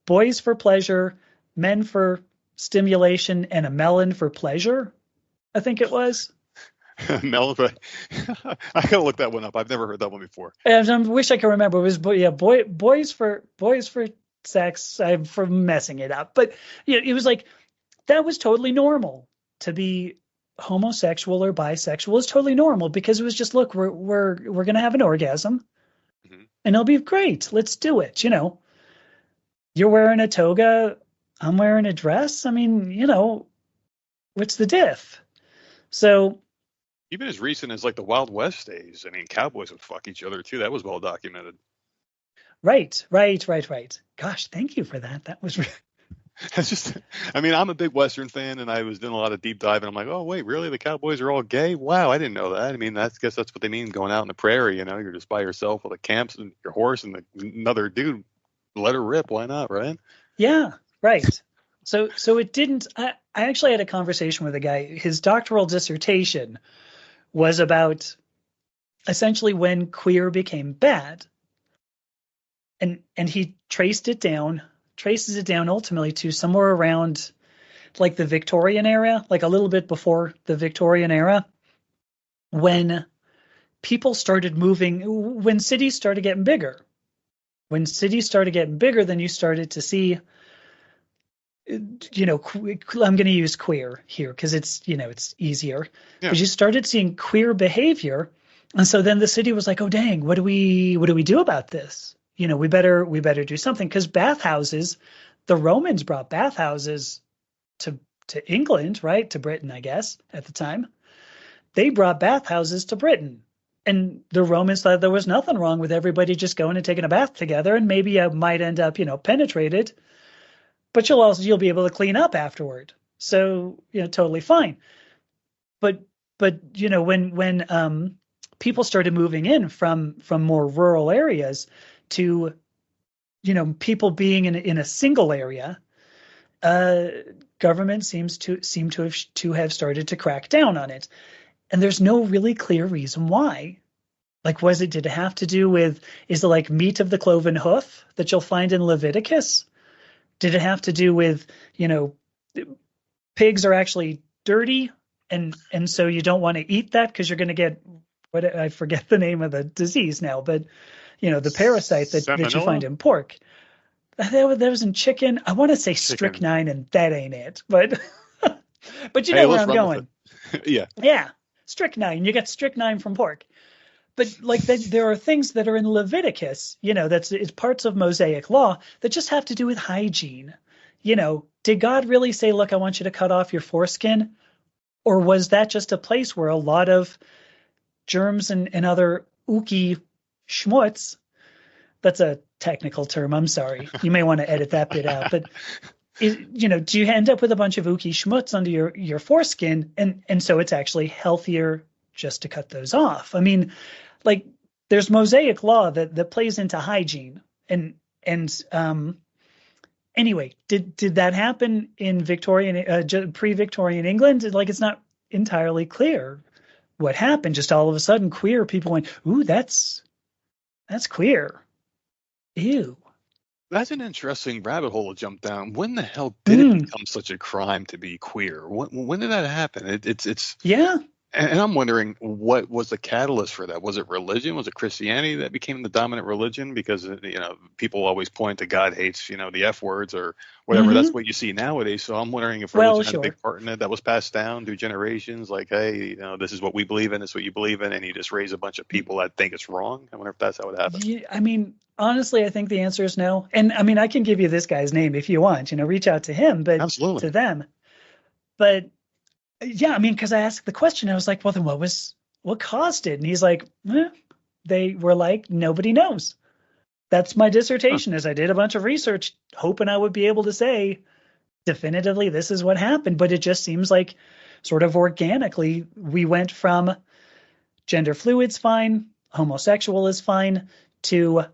boys for pleasure, men for stimulation, and a melon for pleasure. I think it was. Melon. I gotta look that one up. I've never heard that one before. I wish I could remember. It was boys for sex. I'm for messing it up, but it was like that was totally normal. To be homosexual or bisexual is totally normal because it was just, look, we're gonna have an orgasm, and it'll be great. Let's do it. You're wearing a toga, I'm wearing a dress. What's the diff? So even as recent as like the Wild West days, cowboys would fuck each other too. That was well documented. Right. Gosh, thank you for that. That was. It's just, I'm a big Western fan, and I was doing a lot of deep dive, and I'm like, oh wait, really? The cowboys are all gay? Wow, I didn't know that. I guess that's what they mean going out in the prairie. You're just by yourself with a camp and your horse and another dude. Let her rip. Why not? Right? Yeah. Right. So it didn't. I actually had a conversation with a guy. His doctoral dissertation was about essentially when queer became bad, and he traces it down ultimately to somewhere around like the Victorian era, like a little bit before the Victorian era, when people started moving, when cities started getting bigger. When cities started getting bigger, then you started to see, I'm going to use queer here because it's easier. Because you started seeing queer behavior, and so then the city was like, oh dang, what do we do about this? We better do something, because bathhouses, the Romans brought bathhouses to England, right? To Britain, I guess, at the time. They brought bathhouses to Britain. And the Romans thought there was nothing wrong with everybody just going and taking a bath together, and maybe you might end up, penetrated. but you'll be able to clean up afterward. So, totally fine. But when people started moving in from more rural areas to, people being in a single area, government seem to have started to crack down on it. And there's no really clear reason why. Like, did it have to do with, is it like meat of the cloven hoof that you'll find in Leviticus? Did it have to do with, pigs are actually dirty and so you don't want to eat that because you're going to get, I forget the name of the disease now, but, the parasite that you find in pork. That was in chicken. I want to say strychnine, and that ain't it. But but you know where I'm going. Yeah. Yeah. Strychnine. You get strychnine from pork. But there are things that are in Leviticus, it's parts of Mosaic law that just have to do with hygiene. Did God really say, look, I want you to cut off your foreskin? Or was that just a place where a lot of germs and other ooky schmutz, that's a technical term, I'm sorry. You may want to edit that bit out. But, do you end up with a bunch of ooky schmutz under your foreskin? And so it's actually healthier just to cut those off. I mean, there's Mosaic law that plays into hygiene. And anyway, did that happen in pre-Victorian England? It's not entirely clear what happened. Just all of a sudden, queer people went, ooh, that's queer. Ew. That's an interesting rabbit hole to jump down. When the hell did it become such a crime to be queer? When did that happen? It's yeah. And I'm wondering, what was the catalyst for that? Was it religion? Was it Christianity that became the dominant religion? Because, people always point to God hates, the F words or whatever. Mm-hmm. That's what you see nowadays. So I'm wondering if religion had a big part in it that was passed down through generations. Like, hey, this is what we believe in. This is what you believe in. And you just raise a bunch of people that think it's wrong. I wonder if that's how it happened. Yeah, I mean, honestly, I think the answer is no. And I mean, I can give you this guy's name if you want, reach out to him, but Absolutely. To them. But yeah, I mean, because I asked the question, I was like, well, then what caused it? And he's like, they were like, nobody knows. That's my dissertation, is I did a bunch of research hoping I would be able to say definitively this is what happened. But it just seems like sort of organically we went from gender fluid's fine, homosexual is fine, to,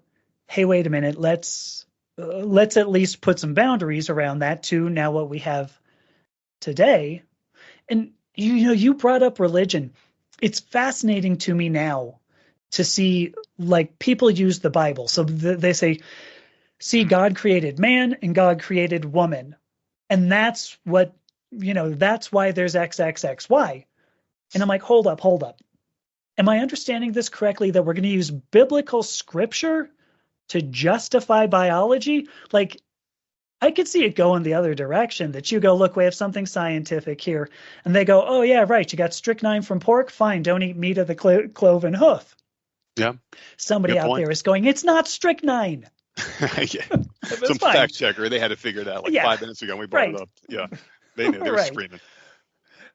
hey, wait a minute, let's at least put some boundaries around that, to now what we have today. And, you brought up religion. It's fascinating to me now to see, people use the Bible. So they say, see, God created man and God created woman. And that's what, that's why there's XXXY. And I'm like, hold up. Am I understanding this correctly, that we're going to use biblical scripture to justify biology? I could see it going the other direction, that you go, look, we have something scientific here. And they go, oh, yeah, right. You got strychnine from pork. Fine. Don't eat meat of the cloven hoof. Yeah. Somebody out there is going, it's not strychnine. Yeah. Some fact checker. They had to figure it out 5 minutes ago. We brought it up. Yeah. They knew. They were screaming.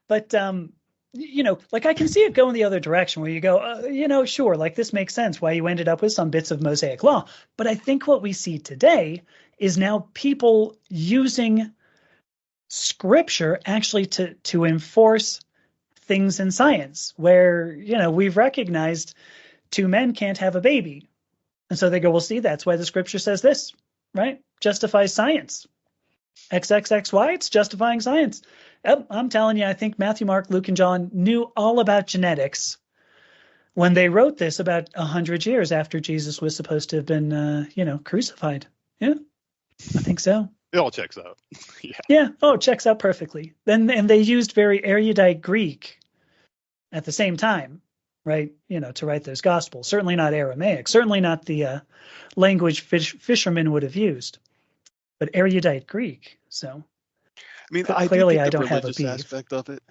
But, I can see it going the other direction, where you go, sure, this makes sense why you ended up with some bits of Mosaic law. But I think what we see today is now people using scripture actually to enforce things in science, where, we've recognized two men can't have a baby. And so they go, well, see, that's why the scripture says this, right? Justifies science. XXXY, it's justifying science. I'm telling you, I think Matthew, Mark, Luke, and John knew all about genetics when they wrote this about 100 years after Jesus was supposed to have been, crucified. Yeah, I think so. It all checks out. Yeah. Oh, it checks out perfectly. And they used very erudite Greek at the same time, right? To write those gospels. Certainly not Aramaic. Certainly not the language fishermen would have used, but erudite Greek. So, I mean, clearly I don't have a religious beef. aspect of it.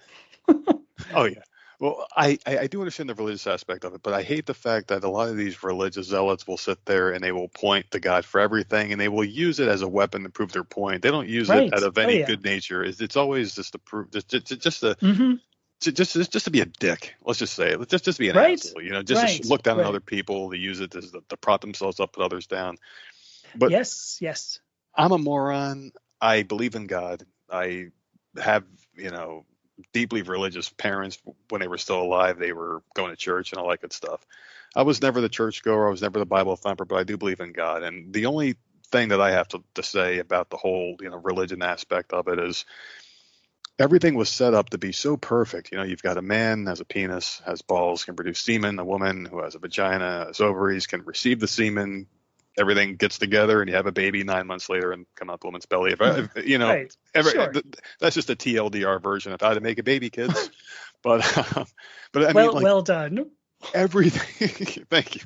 Oh yeah. Well, I do understand the religious aspect of it, but I hate the fact that a lot of these religious zealots will sit there and they will point to God for everything, and they will use it as a weapon to prove their point. They don't use it out of any good nature. It's always just to prove, just to be a dick. Let's just say, let's just be an asshole. Just to look down on other people. They use it to prop themselves up, put others down. But yes, I'm a moron. I believe in God. I have, deeply religious parents. When they were still alive, they were going to church and all that good stuff. I was never the churchgoer. I was never the Bible thumper, but I do believe in God. And the only thing that I have to say about the whole, religion aspect of it is everything was set up to be so perfect. You've got a man has a penis, has balls, can produce semen. A woman who has a vagina, has ovaries, can receive the semen. Everything gets together, and you have a baby 9 months later, and come out the woman's belly. Right. Sure. That's just a TLDR version of how to make a baby, kids. But but I well, mean, like, well done. everything. Thank you.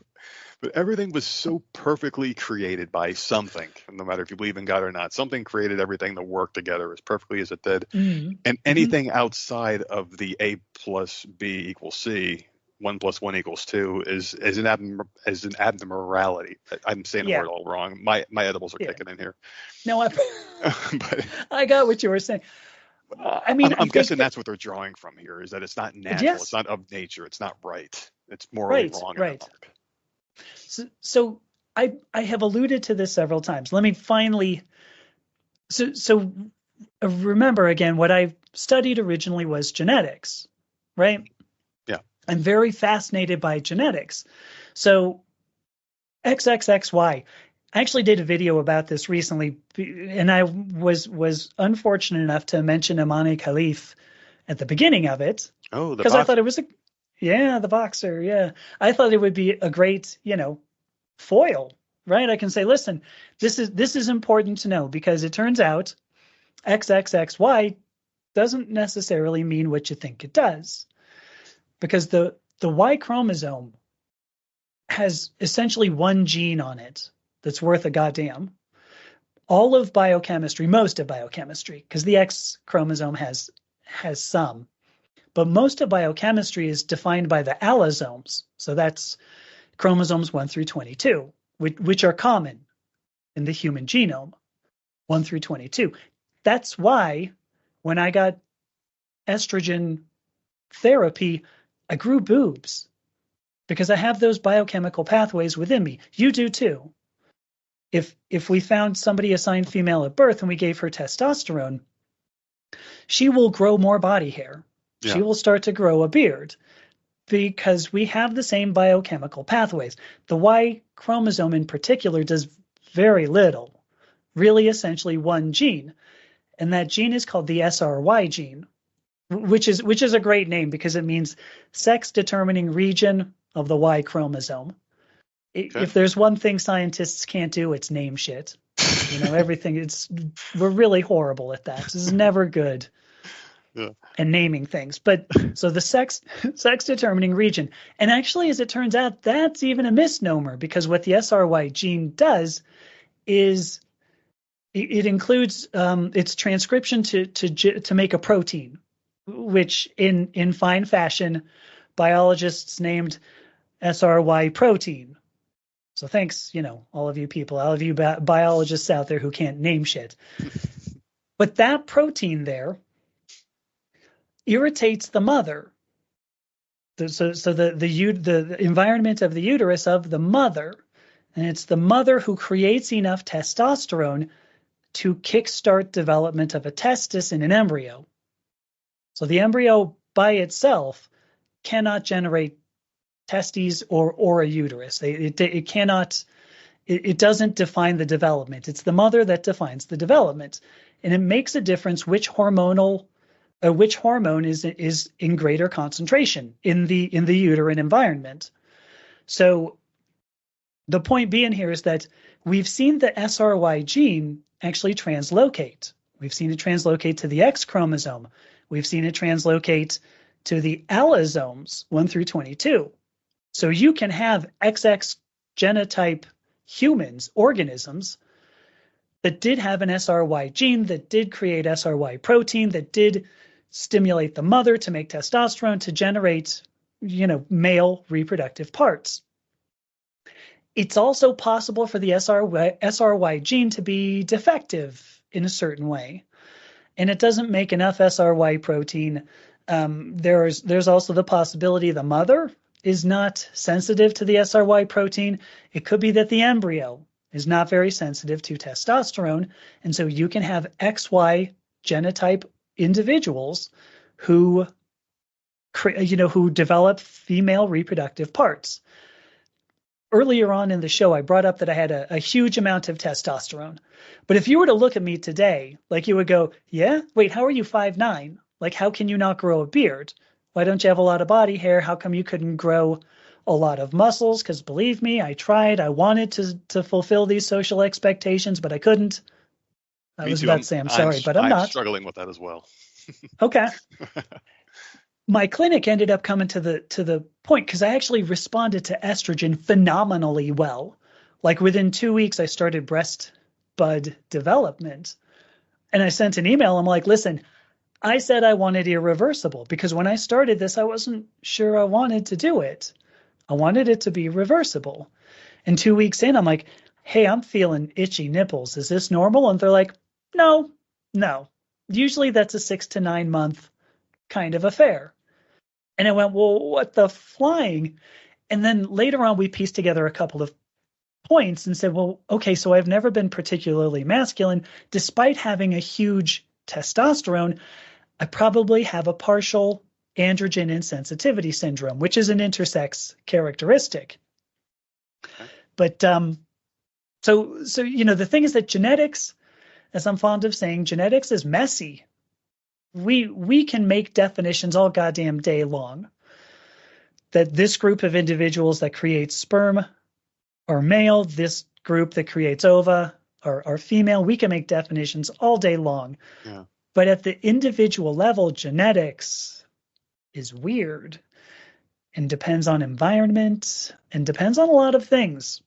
But everything was so perfectly created by something, no matter if you believe in God or not. Something created everything to work together as perfectly as it did. Mm-hmm. And anything outside of the A plus B equals C, 1 + 1 = 2, is an abnormality. I'm saying the word all wrong. My edibles are kicking in here. No, But I got what you were saying. I mean, I'm guessing that's what they're drawing from here, is that it's not natural. Yes. It's not of nature. It's not right. It's morally wrong. Right. So I have alluded to this several times. Let me finally. So remember again, what I studied originally was genetics, right? Yeah. I'm very fascinated by genetics. So XXXY. I actually did a video about this recently, and I was unfortunate enough to mention Imani Khalif at the beginning of it. Oh, because I thought it was the boxer. Yeah, I thought it would be a great, foil, right? I can say, listen, this is important to know, because it turns out XXXY doesn't necessarily mean what you think it does, because the Y chromosome has essentially one gene on it that's worth a goddamn. All of biochemistry, most of biochemistry, because the X chromosome has some, but most of biochemistry is defined by the allosomes. So that's chromosomes 1 through 22, which are common in the human genome, 1 through 22. That's why when I got estrogen therapy, I grew boobs, because I have those biochemical pathways within me. You do too. If we found somebody assigned female at birth and we gave her testosterone, she will grow more body hair. Yeah. She will start to grow a beard, because we have the same biochemical pathways. The Y chromosome in particular does very little, really essentially one gene. And that gene is called the SRY gene, which is a great name, because it means sex determining region of the Y chromosome. Okay. If there's one thing scientists can't do, it's name shit. Everything. We're really horrible at that. This is never good. Yeah. And naming things. But so the sex determining region. And actually, as it turns out, that's even a misnomer, because what the SRY gene does is it includes its transcription to make a protein, which in fine fashion, biologists named SRY protein. So thanks, all of you people, all of you biologists out there who can't name shit. But that protein there irritates the mother. So the environment of the uterus of the mother, and it's the mother who creates enough testosterone to kickstart development of a testis in an embryo. So the embryo by itself cannot generate testes or a uterus. It cannot. It doesn't define the development. It's the mother that defines the development, and it makes a difference which hormone is in greater concentration in the uterine environment. So the point being here is that we've seen the SRY gene actually translocate. We've seen it translocate to the X chromosome. We've seen it translocate to the allosomes 1 through 22. So you can have XX genotype humans, organisms, that did have an SRY gene, that did create SRY protein, that did stimulate the mother to make testosterone to generate, male reproductive parts. It's also possible for the SRY gene to be defective in a certain way, and it doesn't make enough SRY protein. There's also the possibility the mother is not sensitive to the SRY protein. It could be that the embryo is not very sensitive to testosterone. And so you can have XY genotype individuals who, who develop female reproductive parts. Earlier on in the show, I brought up that I had a huge amount of testosterone. But if you were to look at me today, like you would go, yeah, wait, how are you 5'9"? Like, how can you not grow a beard? Why don't you have a lot of body hair? How come you couldn't grow a lot of muscles? Because believe me, I tried. I wanted to fulfill these social expectations, but I couldn't. I was about to say I'm sorry, but I'm not. I'm struggling with that as well. Okay. My clinic ended up coming to the point because I actually responded to estrogen phenomenally well. Like within 2 weeks, I started breast bud development. And I sent an email. I'm like, listen, I said I wanted irreversible because when I started this, I wasn't sure I wanted to do it. I wanted it to be reversible. And 2 weeks in, I'm like, hey, I'm feeling itchy nipples. Is this normal? And they're like, no. Usually that's a 6 to 9 month kind of affair. And I went, well, what the flying? And then later on, we pieced together a couple of points and said, well, okay, so I've never been particularly masculine. Despite having a huge testosterone, I probably have a partial androgen insensitivity syndrome, which is an intersex characteristic. Okay. But so the thing is that genetics, as I'm fond of saying, genetics is messy. We can make definitions all goddamn day long that this group of individuals that creates sperm are male, this group that creates ova are female. We can make definitions all day long. Yeah. But at the individual level, genetics is weird and depends on environment and depends on a lot of things.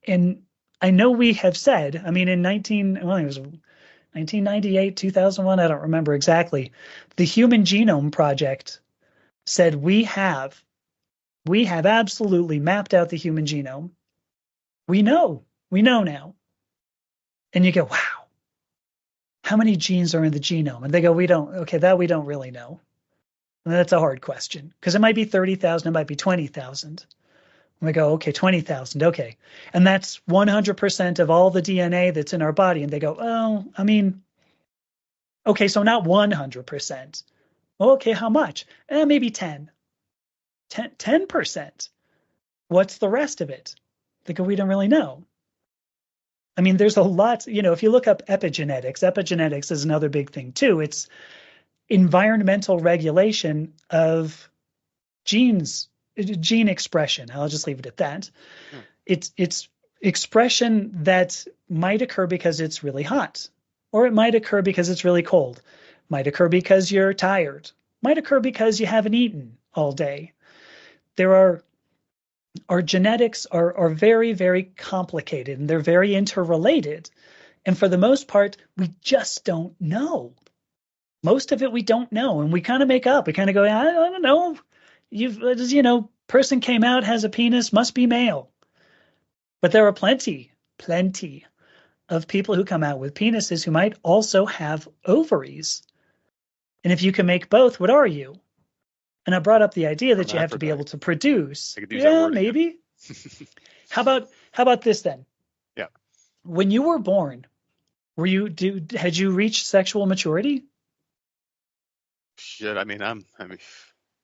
And I know we have said, I mean, in 1998, 2001, I don't remember exactly, the Human Genome Project said we have absolutely mapped out the human genome. We know now. And you go, wow, how many genes are in the genome? And they go, we don't really know. And that's a hard question because it might be 30,000, it might be 20,000. And we go, okay, 20,000, okay. And that's 100% of all the DNA that's in our body. And they go, oh, I mean, okay, so not 100%. Okay, how much? Maybe 10%. What's the rest of it? They go, we don't really know. I mean, there's a lot, if you look up epigenetics is another big thing too. It's environmental regulation of genes, gene expression. I'll just leave it at that. It's expression that might occur because it's really hot, or it might occur because it's really cold, might occur because you're tired, might occur because you haven't eaten all day. Our genetics are very, very complicated and they're very interrelated. And for the most part, we just don't know. Most of it we don't know. And we kind of make up. We kind of go, I don't know. Person came out, has a penis, must be male. But there are plenty of people who come out with penises who might also have ovaries. And if you can make both, what are you? And I brought up the idea that you have to be able to produce. Yeah, maybe. How about this then? Yeah. When you were born, had you reached sexual maturity? Shit,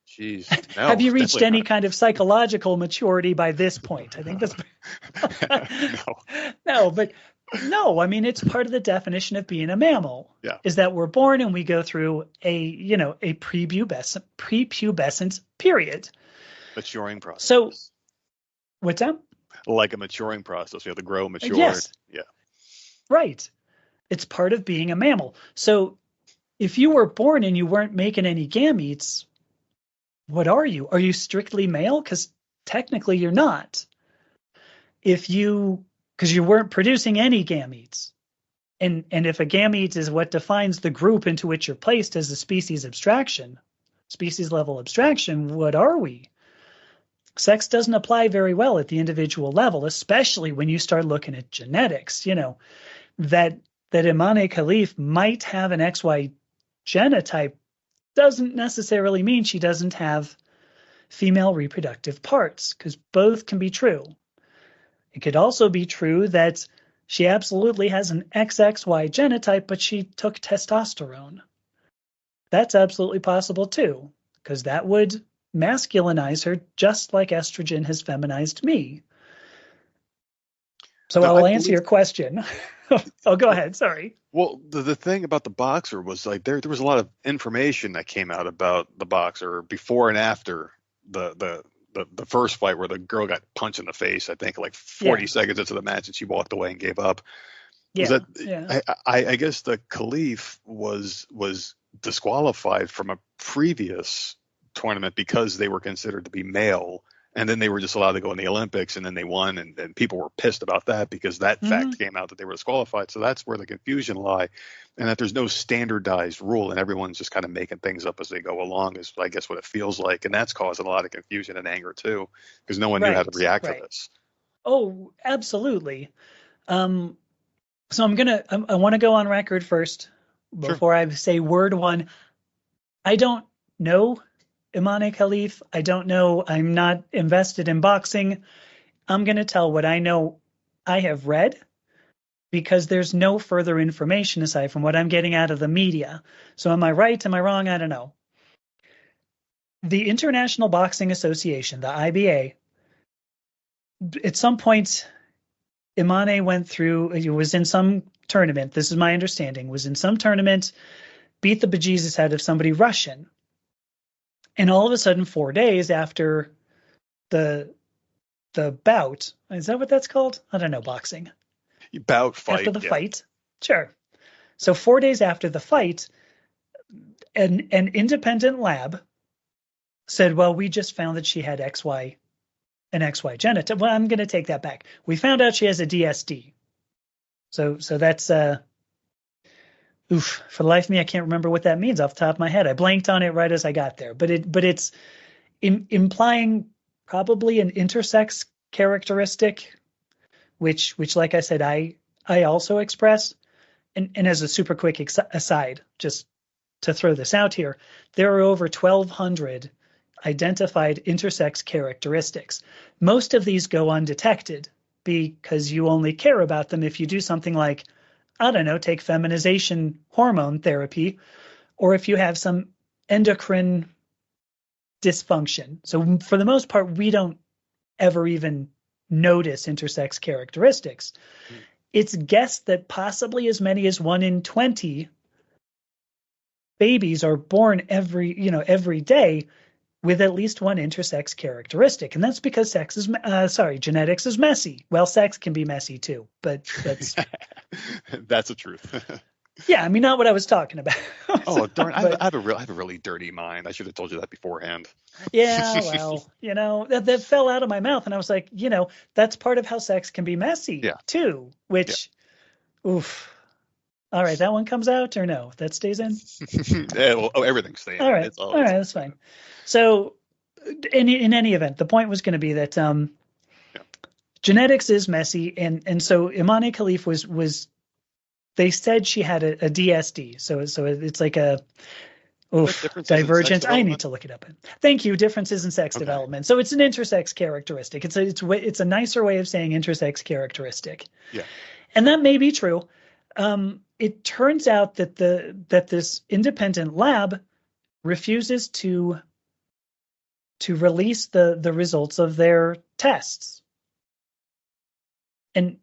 geez. No, have you reached any kind of psychological maturity by this point? I think that's No, I mean, it's part of the definition of being a mammal. Yeah. Is that we're born and we go through a prepubescent period. Maturing process. So, what's that? Like a maturing process. You have to grow, mature. Yes. Yeah. Right. It's part of being a mammal. So, if you were born and you weren't making any gametes, what are you? Are you strictly male? Because technically you're not. Because you weren't producing any gametes. And if a gamete is what defines the group into which you're placed as a species level abstraction, what are we? Sex doesn't apply very well at the individual level, especially when you start looking at genetics. That Imane Khalif might have an XY genotype doesn't necessarily mean she doesn't have female reproductive parts, because both can be true. It could also be true that she absolutely has an XXY genotype, but she took testosterone. That's absolutely possible too, because that would masculinize her just like estrogen has feminized me. So I will answer your question. Oh, go ahead. Sorry. Well, the thing about the boxer was like there was a lot of information that came out about the boxer before and after the first fight where the girl got punched in the face. I think like 40 seconds into the match, and she walked away and gave up. I guess the Caliph was disqualified from a previous tournament because they were considered to be male, and then they were just allowed to go in the Olympics, and then they won, and people were pissed about that because that fact came out that they were disqualified. So that's where the confusion lie, and that there's no standardized rule, and everyone's just kind of making things up as they go along is, I guess, what it feels like, and that's causing a lot of confusion and anger too, because no one knew how to react to this. Oh, absolutely. So I want to go on record first before I say word one. I don't know Imane Khalif. I don't know. I'm not invested in boxing. I'm going to tell what I know I have read, because there's no further information aside from what I'm getting out of the media. So am I right? Am I wrong? I don't know. The International Boxing Association, the IBA, at some point, Imane went through, it was in some tournament, this is my understanding, was in some tournament, beat the bejesus out of somebody Russian. And all of a sudden, 4 days after the bout, is that what that's called? I don't know, boxing. Bout, fight. After the fight. Sure. So 4 days after the fight, an independent lab said, well, we just found that she had an XY genotype. Well, I'm going to take that back. We found out she has a DSD. So that's for the life of me, I can't remember what that means off the top of my head. I blanked on it right as I got there. But it's implying probably an intersex characteristic, which like I said, I also express. And as a super quick aside, just to throw this out here, there are over 1,200 identified intersex characteristics. Most of these go undetected because you only care about them if you do something like, I don't know, take feminization hormone therapy, or if you have some endocrine dysfunction. So for the most part, we don't ever even notice intersex characteristics. It's guessed that possibly as many as 1 in 20 babies are born every day with at least one intersex characteristic. And that's because genetics is messy. Well, sex can be messy too, but that's that's the truth. Yeah, I mean, not what I was talking about. Oh, darn! I have a really dirty mind. I should have told you that beforehand. Yeah, well, that fell out of my mouth, and I was like, that's part of how sex can be messy too. Which, oof. All right, that one comes out or no? That stays in. Everything's staying. All right, that's fine. So, in any event, the point was going to be that genetics is messy, and so Imane Khalif was. They said she had a DSD, so it's like a divergent. I need to look it up. Thank you. Differences in sex development. So it's an intersex characteristic. It's a nicer way of saying intersex characteristic. Yeah, and that may be true. It turns out that this independent lab refuses to release the results of their tests, and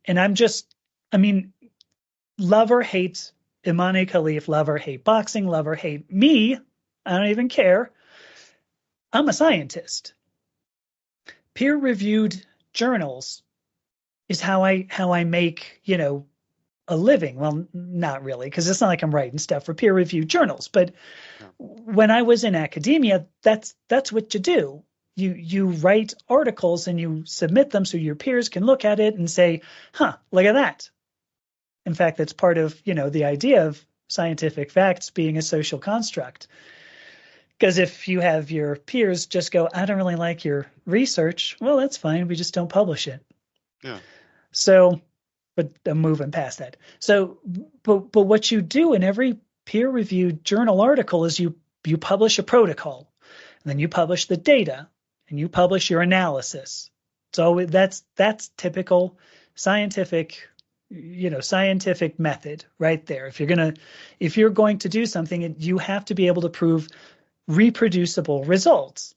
love or hate Imane Khalif, love or hate boxing, love or hate me, I don't even care. I'm a scientist. Peer-reviewed journals is how I make, a living. Well, not really, because it's not like I'm writing stuff for peer-reviewed journals. But when I was in academia, that's what you do. You write articles and you submit them so your peers can look at it and say, look at that. In fact, that's part of, the idea of scientific facts being a social construct. Because if you have your peers just go, I don't really like your research, well, that's fine. We just don't publish it. Yeah. So, but I'm moving past that. So, but what you do in every peer-reviewed journal article is you publish a protocol, and then you publish the data, and you publish your analysis. So that's typical scientific, scientific method right there. If you're going to do something, you have to be able to prove reproducible results.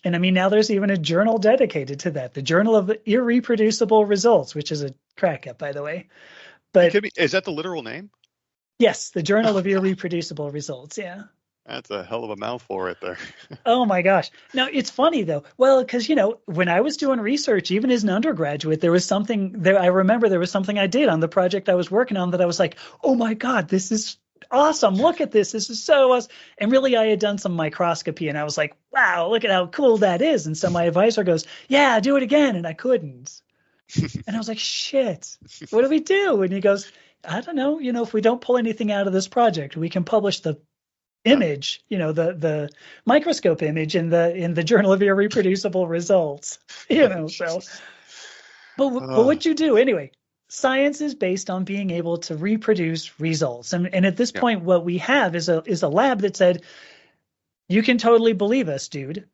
And I mean, now there's even a journal dedicated to that, the Journal of Irreproducible Results, which is a crack up, by the way. But is that the literal name? yes, the Journal of Irreproducible Results. Yeah. That's a hell of a mouthful right there. Oh my gosh. Now it's funny though. Well, because when I was doing research, even as an undergraduate, there was something there. I remember there was something I did on the project I was working on that I was like, oh my God, this is awesome. Look at this. This is so awesome. And really, I had done some microscopy and I was like, wow, look at how cool that is. And so my advisor goes, yeah, do it again. And I couldn't. And I was like, shit, what do we do? And he goes, I don't know. If we don't pull anything out of this project, we can publish the image, the microscope image in the Journal of Irreproducible Results, so. But what you do anyway, science is based on being able to reproduce results. And at this point, what we have is a lab that said, you can totally believe us, dude.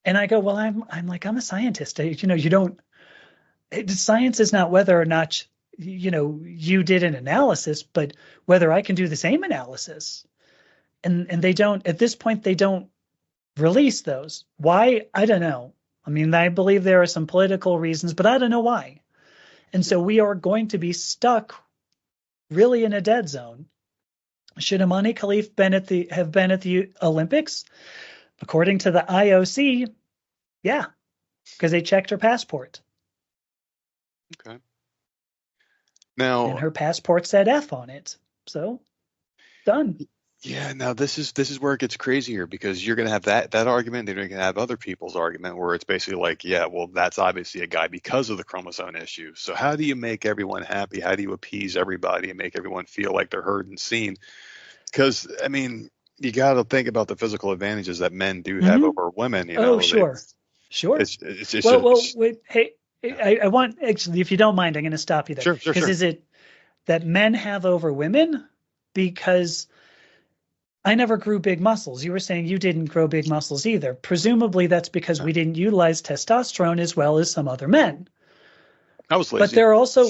And I go, well, I'm a scientist. You don't, science is not whether or not, you did an analysis, but whether I can do the same analysis. And they don't, at this point, they don't release those. Why? I don't know. I mean, I believe there are some political reasons, but I don't know why. And so we are going to be stuck really in a dead zone. Should Imani Khalif have been at the Olympics? According to the IOC, yeah, because they checked her passport. Okay. Now, and her passport said F on it. So done. Yeah, now this is where it gets crazier, because you're going to have that argument, then you're going to have other people's argument where it's basically like, yeah, well, that's obviously a guy because of the chromosome issue. So how do you make everyone happy? How do you appease everybody and make everyone feel like they're heard and seen? Because, I mean, you got to think about the physical advantages that men do have over women. Oh, sure. Sure. Wait, hey, I want, actually, if you don't mind, I'm going to stop you there. Sure. Because is it that men have over women? Because I never grew big muscles. You were saying you didn't grow big muscles either. Presumably that's because we didn't utilize testosterone as well as some other men. I was lazy. But there are also,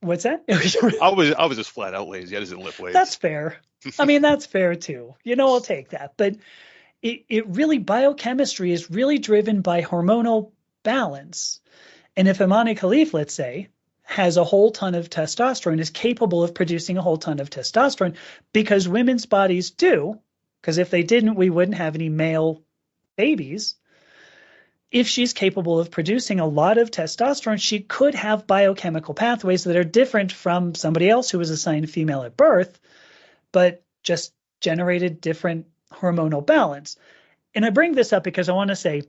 what's that? I was just flat out lazy. I didn't lift weights. That's fair. I mean, that's fair too. I'll take that. But it really, biochemistry is really driven by hormonal balance. And if Imani Khalif, let's say, has a whole ton of testosterone, is capable of producing a whole ton of testosterone, because women's bodies do, because if they didn't, we wouldn't have any male babies. If she's capable of producing a lot of testosterone, she could have biochemical pathways that are different from somebody else who was assigned female at birth, but just generated different hormonal balance. And I bring this up because I want to say,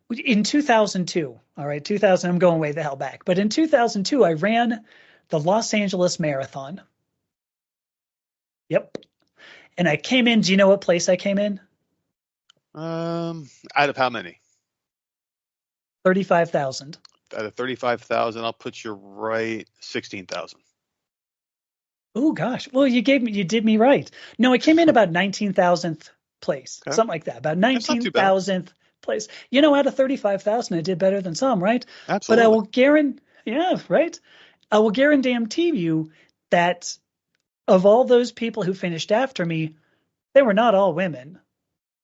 in 2002, all right, 2000, I'm going way the hell back, but in 2002, I ran the Los Angeles Marathon. Yep. And I came in, do you know what place I came in? Out of how many? 35,000. Out of 35,000, I'll put you right 16,000. Oh gosh. Well, you did me right. No, I came in about 19,000th place, something like that, about 19,000th place. Out of 35,000, I did better than some, right? Absolutely. But I will I will guarantee you that of all those people who finished after me, they were not all women.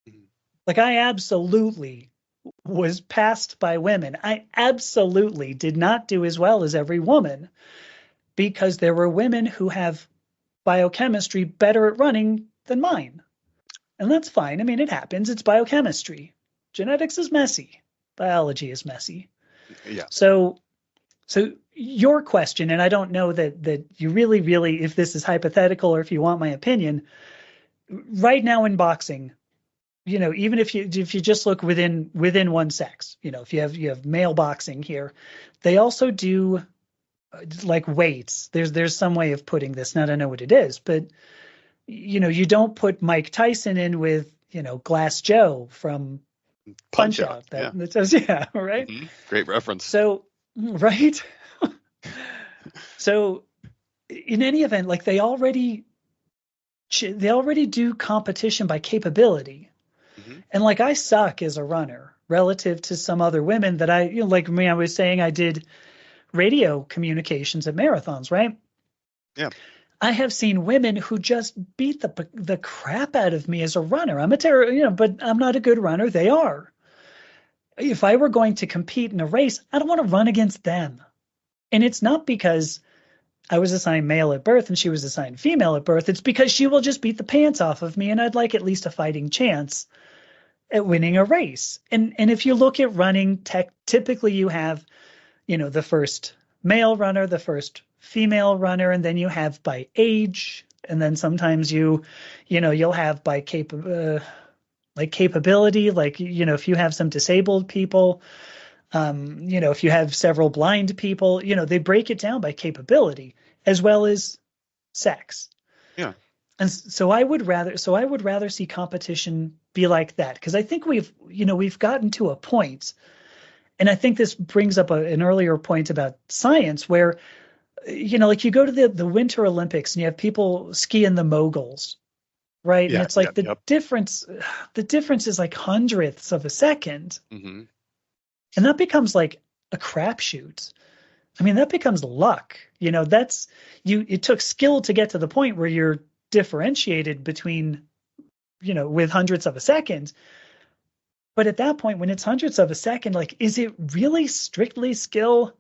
Mm-hmm. Like, I absolutely was passed by women. I absolutely did not do as well as every woman, because there were women who have biochemistry better at running than mine. And that's fine. I mean, it happens. It's biochemistry. Genetics is messy. Biology is messy. Yeah. So your question, and I don't know that you really, if this is hypothetical or if you want my opinion, right now in boxing, even if you just look within one sex, if you have male boxing here, they also do like weights. There's some way of putting this, and I don't know what it is, but you don't put Mike Tyson in with Glass Joe from Punch Out. That says, right. Mm-hmm. Great reference. So right. So in any event, like they already do competition by capability. Mm-hmm. And like, I suck as a runner. relative to some other women that like me, I was saying I did radio communications at marathons, right? Yeah. I have seen women who just beat the crap out of me as a runner. I'm but I'm not a good runner. They are. If I were going to compete in a race, I don't want to run against them. And it's not because I was assigned male at birth and she was assigned female at birth. It's because she will just beat the pants off of me, and I'd like at least a fighting chance at winning a race. And if you look at running, typically you have, the first male runner, the first female runner, and then you have by age, and then sometimes you'll have by capability, like if you have some disabled people, if you have several blind people, they break it down by capability as well as sex. Yeah. And so I would rather see competition be like that, because I think we've gotten to a point, and I think this brings up an earlier point about science where, like you go to the Winter Olympics and you have people skiing the moguls, right? Yeah, and it's like the difference is like hundredths of a second. Mm-hmm. And that becomes like a crapshoot. I mean, that becomes luck. It took skill to get to the point where you're differentiated between, with hundredths of a second. But at that point, when it's hundredths of a second, like, is it really strictly skill?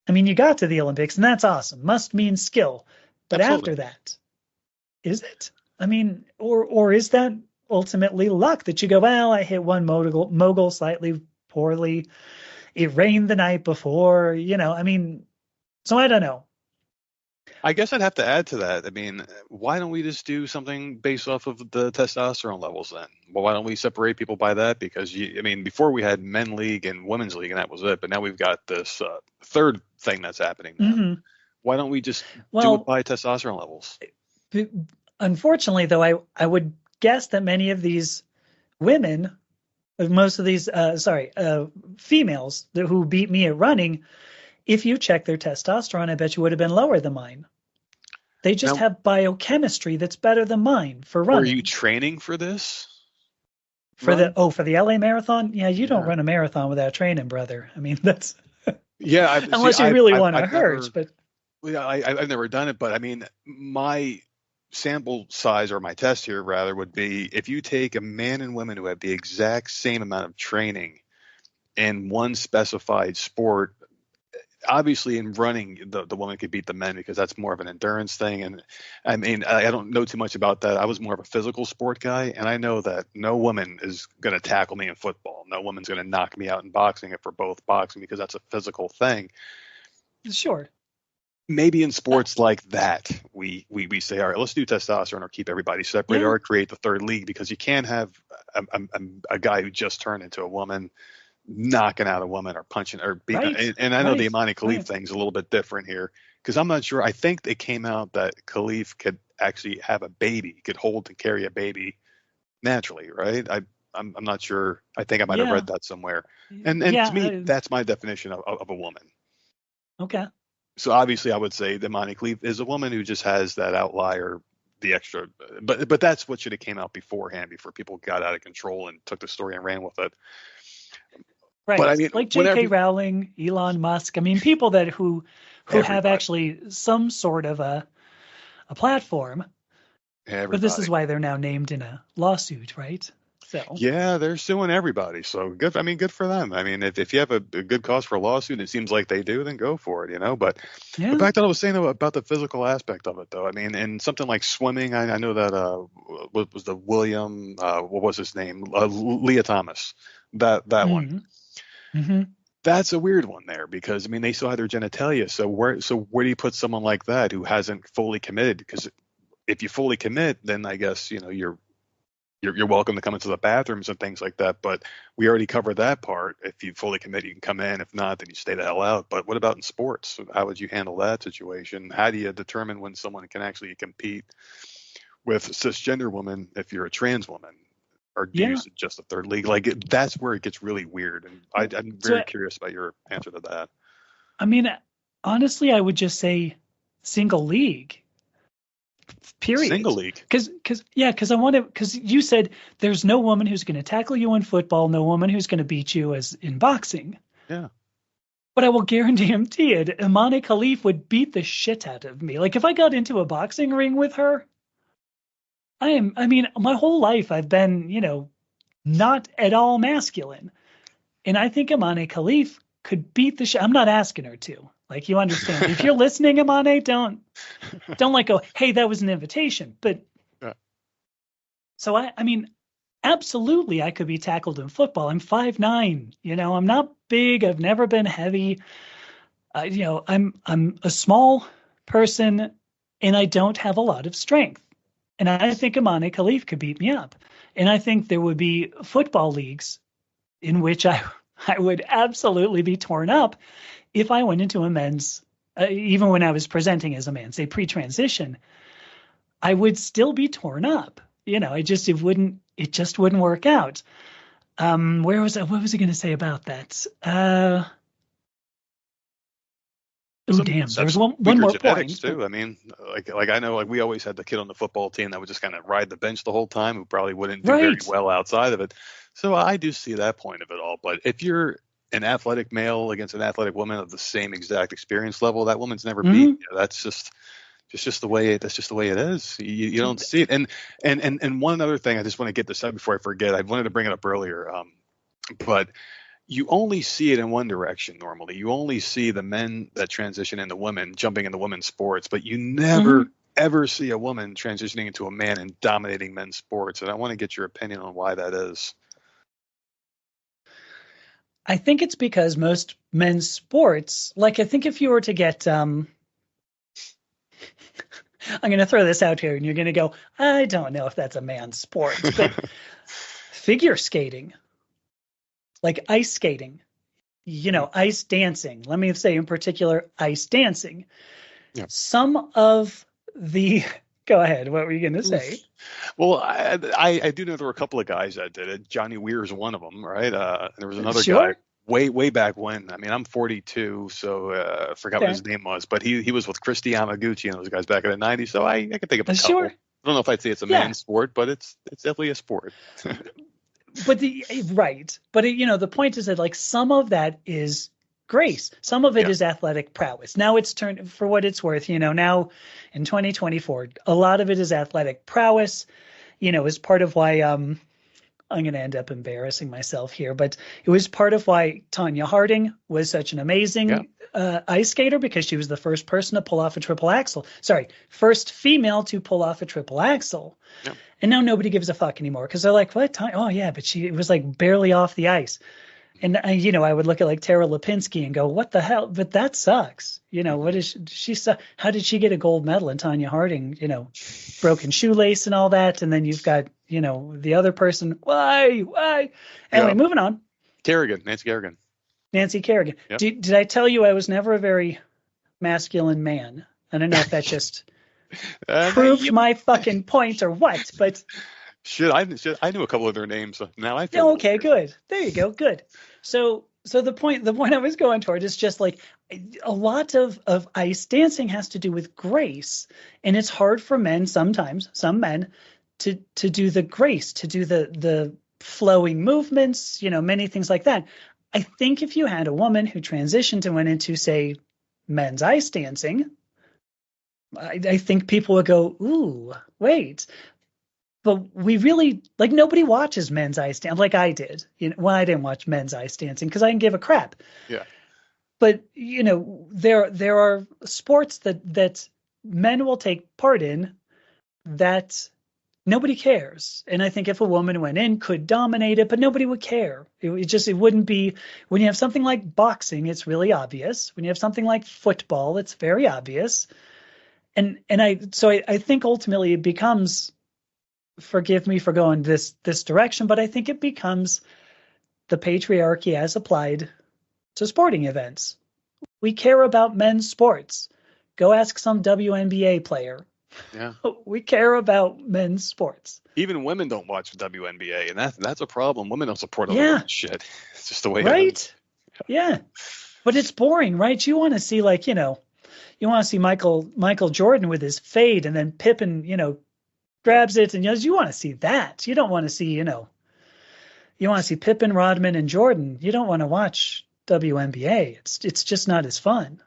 I mean, you got to the Olympics, and that's awesome. Must mean skill. But Absolutely. after that, is it? I mean, or is that ultimately luck that you go, well, I hit one mogul slightly poorly. It rained the night before, I mean, so I don't know. I guess I'd have to add to that. I mean, why don't we just do something based off of the testosterone levels then? Well, why don't we separate people by that? Because before we had men league and women's league, and that was it. But now we've got this third thing that's happening now. Mm-hmm. Why don't we just do it by testosterone levels? Unfortunately, though, I would guess that many of these women, most of these, females who beat me at running, if you check their testosterone, I bet you would have been lower than mine. They just have biochemistry that's better than mine for running. Were you training for this? For the LA marathon? Yeah, you don't run a marathon without training, brother. I mean, that's unless you really want to hurt. But I've never done it. But I mean, my sample size, or my test here rather, would be if you take a man and women who have the exact same amount of training in one specified sport. Obviously, in running, the woman could beat the men because that's more of an endurance thing. And I mean, I don't know too much about that. I was more of a physical sport guy, and I know that no woman is going to tackle me in football. No woman's going to knock me out in boxing if we're both boxing, because that's a physical thing. Sure. Maybe in sports like that, we say, all right, let's do testosterone or keep everybody separated or create the third league, because you can't have a guy who just turned into a woman knocking out a woman or punching or beating. And I know the Imani Khalif thing's a little bit different here, because I'm not sure. I think they came out that Khalif could actually have a baby, could hold and carry a baby naturally, right? I'm not sure. I think I might have read that somewhere. And to me, that's my definition of a woman. Okay. So obviously I would say that Imani Khalif is a woman who just has that outlier, the extra, but that's what should have came out beforehand, before people got out of control and took the story and ran with it. Right. But I mean, like J.K. Rowling, Elon Musk. I mean, people who have actually some sort of a platform. Everybody. But this is why they're now named in a lawsuit, right? So yeah, they're suing everybody. So good. I mean, good for them. I mean, if you have a good cause for a lawsuit, it seems like they do, then go for it, But the fact that I was saying about the physical aspect of it, though, I mean, in something like swimming, I know that what was the William? What was his name? Leah Thomas. That one. Mm-hmm. That's a weird one there, because I mean, they still have their genitalia. So where do you put someone like that who hasn't fully committed? Because if you fully commit, then I guess you're welcome to come into the bathrooms and things like that. But we already covered that part. If you fully commit, you can come in. If not, then you stay the hell out. But what about in sports? How would you handle that situation? How do you determine when someone can actually compete with cisgender women if you're a trans woman? Or do you use just a third league? Like, that's where it gets really weird. And I'm very curious about your answer to that. I mean, honestly, I would just say single league. Period. Single league. Because I want to. Because you said there's no woman who's going to tackle you in football, no woman who's going to beat you as in boxing. Yeah. But I will guarantee it. Imane Khalif would beat the shit out of me. Like if I got into a boxing ring with her, I mean, my whole life I've been, not at all masculine, and I think Imane Khalif could beat the shit. I'm not asking her to. Like you understand. If you're listening, Imane, don't like go, hey, that was an invitation. But so I mean, absolutely, I could be tackled in football. I'm 5'9". I'm not big. I've never been heavy. I'm a small person, and I don't have a lot of strength. And I think Imane Khalif could beat me up. And I think there would be football leagues in which I would absolutely be torn up if I went into a men's, even when I was presenting as a man, say pre-transition, I would still be torn up. It just wouldn't work out. What was I going to say about that? Damn. There was one more point. Too. I mean, like I know, like we always had the kid on the football team that would just kind of ride the bench the whole time, who probably wouldn't do very well outside of it. So I do see that point of it all. But if you're an athletic male against an athletic woman of the same exact experience level, that woman's never beat you. That's just the way it is. You don't see it. And one other thing, I just want to get this out before I forget. I wanted to bring it up earlier, but you only see it in one direction normally. You only see the men that transition into women jumping into women's sports, but you never ever see a woman transitioning into a man and dominating men's sports. And I want to get your opinion on why that is. I think it's because most men's sports, like I think if you were to get, I'm going to throw this out here and you're going to go, I don't know if that's a man's sport, but figure skating, like ice skating, ice dancing. Let me say in particular, ice dancing. Yeah. Some of the, go ahead. What were you going to say? Well, I do know there were a couple of guys that did it. Johnny Weir's one of them, right? There was another guy way back when. I mean, I'm 42, so I forgot what his name was, but he was with Christy Yamaguchi and those guys back in the 90s. So I can think of a couple. Sure. I don't know if I'd say it's a man's sport, but it's definitely a sport. But the point is that like some of that is grace. Some of it is athletic prowess. Now it's turned, for what it's worth, now in 2024, a lot of it is athletic prowess, is part of why I'm going to end up embarrassing myself here, but it was part of why Tanya Harding was such an amazing ice skater, because she was the first person to pull off a triple axel. First female to pull off a triple axel. Yep. And now nobody gives a fuck anymore because they're like, what? Oh, yeah, but she was like barely off the ice. And, I would look at like Tara Lipinski and go, what the hell? But that sucks. What is she? How did she get a gold medal? And Tanya Harding, broken shoelace and all that. And then you've got, the other person. Why? Anyway, moving on. Nancy Kerrigan. Yep. Did I tell you I was never a very masculine man? I don't know if that just proved my fucking point or what, but. I knew a couple of their names. Now I feel okay, good. There you go. Good. So the point I was going toward is just like a lot of ice dancing has to do with grace, and it's hard for men sometimes, some men, to do the grace, to do the flowing movements, many things like that. I think if you had a woman who transitioned and went into, say, men's ice dancing, I think people would go, ooh, wait. But we really, like, nobody watches men's ice dancing like I did. I didn't watch men's ice dancing because I didn't give a crap. Yeah. But, there are sports that men will take part in that nobody cares. And I think if a woman went in, could dominate it, but nobody would care. It wouldn't be, when you have something like boxing, it's really obvious. When you have something like football, it's very obvious. And I think ultimately it becomes, forgive me for going this direction, but I think it becomes the patriarchy as applied to sporting events. We care about men's sports. Go ask some WNBA player. Yeah. We care about men's sports. Even women don't watch WNBA, and that's a problem. Women don't support other women's shit. It's just the way it is. Yeah. But it's boring, right? You want to see, like, you want to see Michael Jordan with his fade, and then Pippen, grabs it, and you want to see that. You don't want to see, you want to see Pippen, Rodman, and Jordan. You don't want to watch WNBA. It's just not as fun.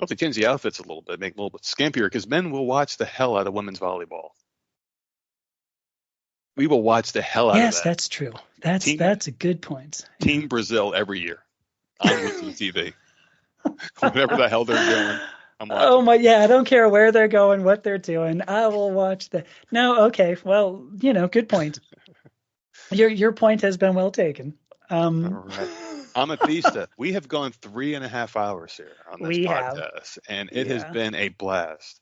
Well, to change the outfits a little bit, make them a little bit skimpier, because men will watch the hell out of women's volleyball. We will watch the hell out of that. Yes, that's true. That's a good point. Team Brazil every year on TV. Whatever the hell they're doing, I'm watching. Oh my, yeah, I don't care where they're going, what they're doing. I will watch that. No, okay, well, good point. Your point has been well taken. All right. Amethysta, we have gone 3.5 hours here on this podcast, and it has been a blast.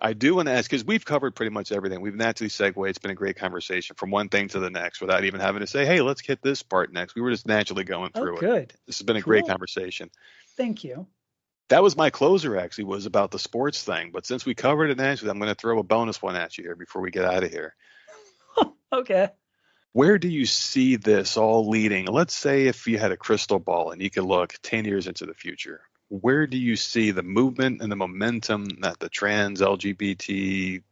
I do want to ask, because we've covered pretty much everything. We've naturally segued. It's been a great conversation from one thing to the next without even having to say, hey, let's hit this part next. We were just naturally going through it. Good. This has been a great conversation. Thank you. That was my closer, actually, was about the sports thing. But since we covered it naturally, I'm going to throw a bonus one at you here before we get out of here. Okay. Where do you see this all leading? Let's say if you had a crystal ball and you could look 10 years into the future. Where do you see the movement and the momentum that the trans, LGBT,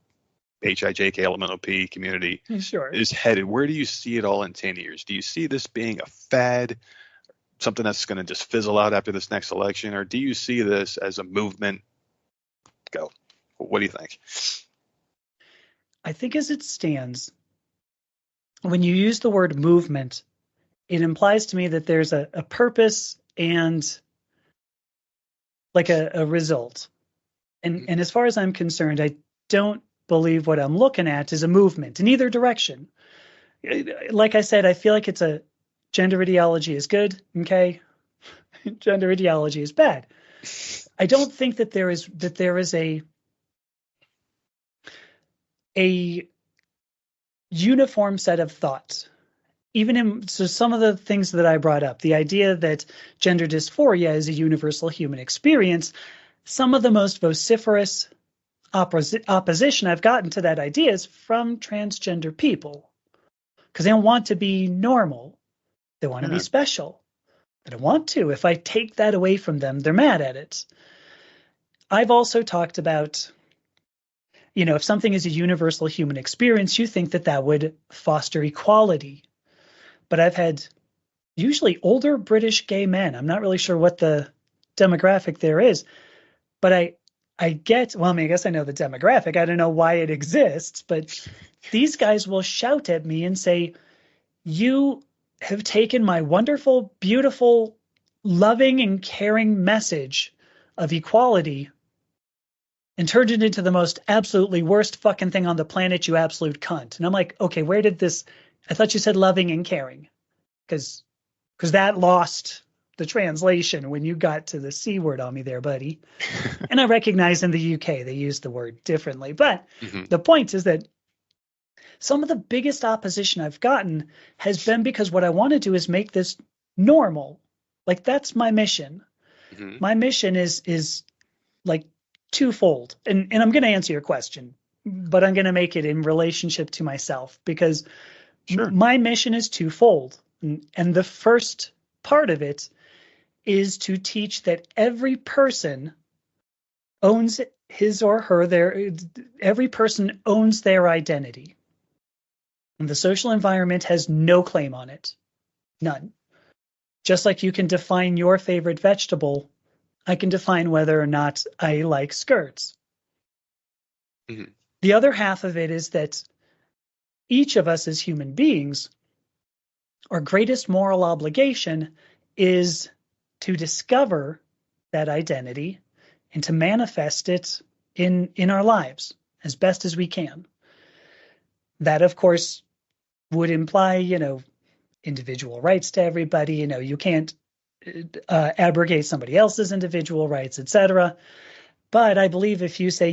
HIJK, LMNOP community is headed? Where do you see it all in 10 years? Do you see this being a fad, something that's going to just fizzle out after this next election? Or do you see this as a movement? Go. What do you think? I think as it stands, when you use the word movement, it implies to me that there's a purpose and like a result. And as far as I'm concerned, I don't believe what I'm looking at is a movement in either direction. Like I said, I feel like it's a gender ideology is good, okay? Gender ideology is bad. I don't think that there is a uniform set of thoughts. So some of the things that I brought up, the idea that gender dysphoria is a universal human experience, some of the most vociferous opposition I've gotten to that idea is from transgender people, because they don't want to be normal. They want to be special. They don't want to. If I take that away from them, they're mad at it. I've also talked about, if something is a universal human experience, you think that would foster equality. But I've had usually older British gay men. I'm not really sure what the demographic there is, but I guess I know the demographic. I don't know why it exists, but these guys will shout at me and say, you have taken my wonderful, beautiful, loving and caring message of equality and turned it into the most absolutely worst fucking thing on the planet, you absolute cunt. And I'm like, okay, where did this... I thought you said loving and caring, because that lost the translation when you got to the C word on me there, buddy. And I recognize in the UK they use the word differently. But the point is that some of the biggest opposition I've gotten has been because what I want to do is make this normal. Like, that's my mission. My mission is like twofold. And I'm going to answer your question, but I'm going to make it in relationship to myself, because my mission is twofold. And the first part of it is to teach that every person owns his or her, every person owns their identity. And the social environment has no claim on it. None. Just like you can define your favorite vegetable, I can define whether or not I like skirts. The other half of it is that each of us as human beings, our greatest moral obligation is to discover that identity and to manifest it in our lives as best as we can. That, of course, would imply, individual rights to everybody. You can't abrogate somebody else's individual rights, etc. But I believe if you say,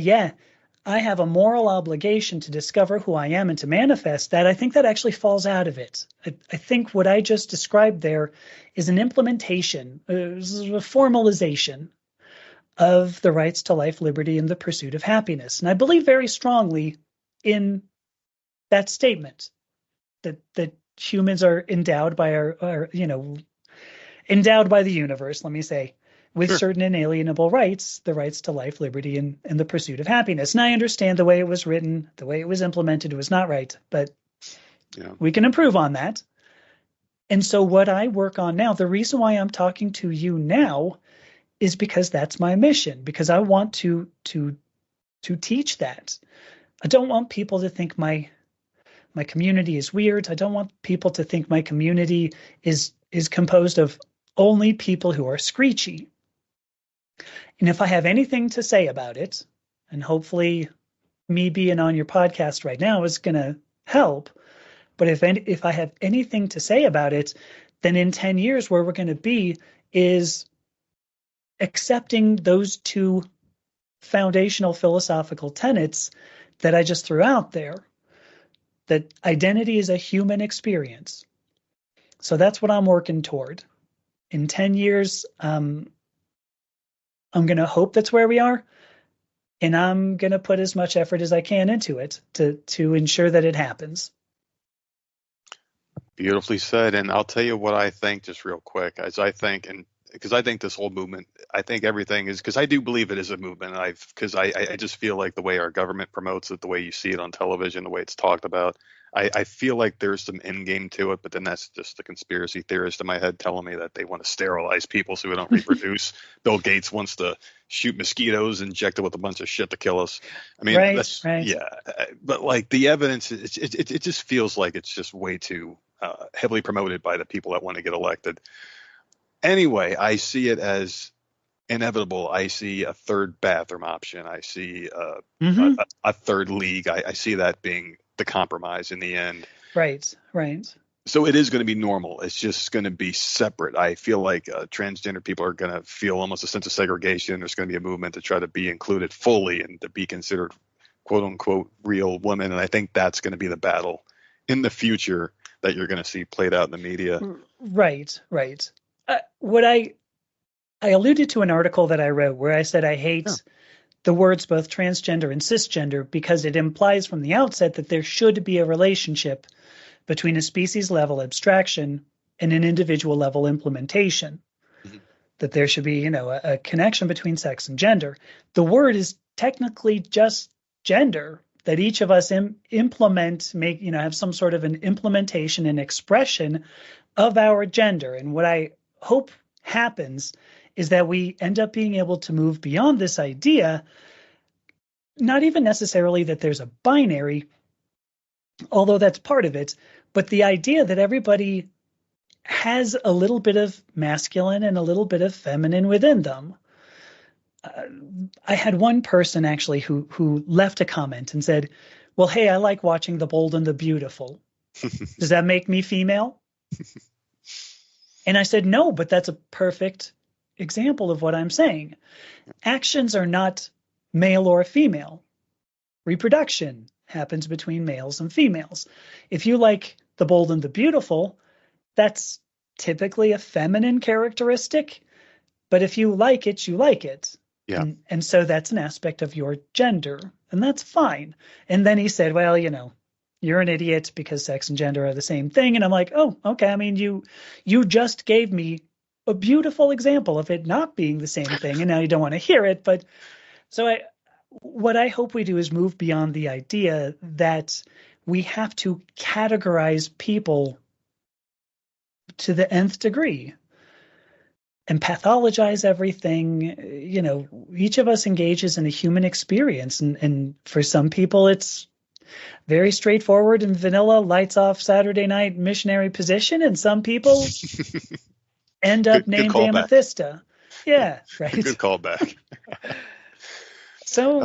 I have a moral obligation to discover who I am and to manifest that, I think that actually falls out of it. I think what I just described there is an implementation, a formalization of the rights to life, liberty, and the pursuit of happiness. And I believe very strongly in that statement that humans are endowed by endowed by the universe, let me say, with certain inalienable rights, the rights to life, liberty, and the pursuit of happiness. And I understand the way it was written, the way it was implemented was not right, but we can improve on that. And so what I work on now, the reason why I'm talking to you now is because that's my mission, because I want to teach that. I don't want people to think my community is weird. I don't want people to think my community is composed of only people who are screechy. And if I have anything to say about it, and hopefully me being on your podcast right now is going to help, but if I have anything to say about it, then in 10 years where we're going to be is accepting those two foundational philosophical tenets that I just threw out there, that identity is a human experience. So that's what I'm working toward. In 10 years, I'm going to hope that's where we are, and I'm going to put as much effort as I can into it to ensure that it happens. Beautifully said. And I'll tell you what I think just real quick, because I think this whole movement, I think everything is, because I do believe it is a movement. Because I just feel like the way our government promotes it, the way you see it on television, the way it's talked about, I feel like there's some end game to it, but then that's just the conspiracy theorist in my head telling me that they want to sterilize people so we don't reproduce. Bill Gates wants to shoot mosquitoes injected with a bunch of shit to kill us. I mean, right. Yeah, but like the evidence, it just feels like it's just way too heavily promoted by the people that want to get elected. Anyway, I see it as inevitable. I see a third bathroom option. I see a third league. I see that being the compromise in the end. Right. So it is going to be normal. It's just going to be separate. I feel like transgender people are going to feel almost a sense of segregation. There's going to be a movement to try to be included fully and to be considered quote unquote real women. And I think that's going to be the battle in the future that you're going to see played out in the media. Right. What I alluded to an article that I wrote where I said I hate the words both transgender and cisgender because it implies from the outset that there should be a relationship between a species level abstraction and an individual level implementation. Mm-hmm. That there should be, a connection between sex and gender. The word is technically just gender, that each of us have some sort of an implementation and expression of our gender. And what I hope happens is that we end up being able to move beyond this idea, not even necessarily that there's a binary, although that's part of it, but the idea that everybody has a little bit of masculine and a little bit of feminine within them. I had one person actually who left a comment and said, well, hey, I like watching The Bold and the Beautiful. Does that make me female? And I said, no, but that's a perfect example of what I'm saying. Actions are not male or female. Reproduction happens between males and females. If you like The Bold and the Beautiful, that's typically a feminine characteristic. But if you like it, you like it. Yeah. And so that's an aspect of your gender, and that's fine. And then he said, well, you're an idiot because sex and gender are the same thing. And I'm like, oh, okay. I mean, you just gave me a beautiful example of it not being the same thing, and now you don't want to hear it. But so what I hope we do is move beyond the idea that we have to categorize people to the nth degree and pathologize everything. Each of us engages in a human experience. And for some people, it's very straightforward and vanilla, lights off Saturday night missionary position. And some people end up named Amethysta. Yeah, right. Good callback. So,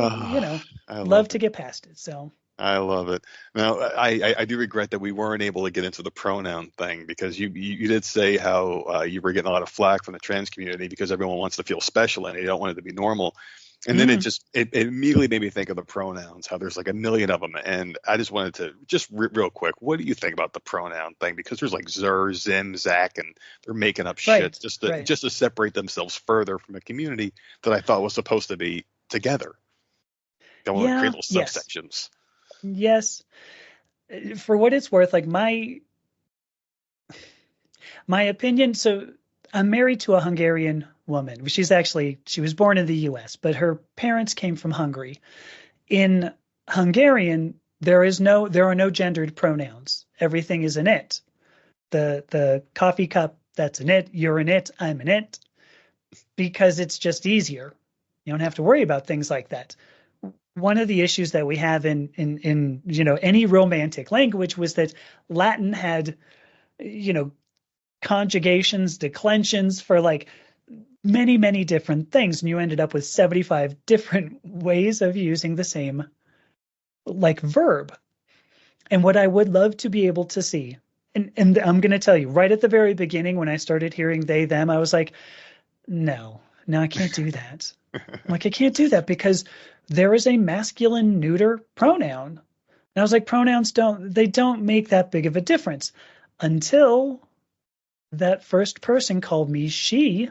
I love to get past it. So I love it. Now, I do regret that we weren't able to get into the pronoun thing, because you did say how you were getting a lot of flack from the trans community because everyone wants to feel special and they don't want it to be normal. And then it immediately made me think of the pronouns, how there's like a million of them. And I just wanted to just real quick, what do you think about the pronoun thing? Because there's like Zer, Zim, Zach, and they're making up shit just to separate themselves further from a community that I thought was supposed to be together. Don't want to create little subsections. Yes. For what it's worth, like my opinion, so I'm married to a Hungarian woman. She was born in the U.S., but her parents came from Hungary. In Hungarian, there are no gendered pronouns. Everything is an it. The coffee cup, that's an it. You're an it. I'm an it. Because it's just easier. You don't have to worry about things like that. One of the issues that we have in any romantic language was that Latin had conjugations, declensions for like many, many different things, and you ended up with 75 different ways of using the same like verb. And what I would love to be able to see, and I'm going to tell you right at the very beginning when I started hearing they, them, I was like, no, I can't do that. I can't do that because there is a masculine neuter pronoun. And I was like, pronouns don't make that big of a difference until that first person called me she.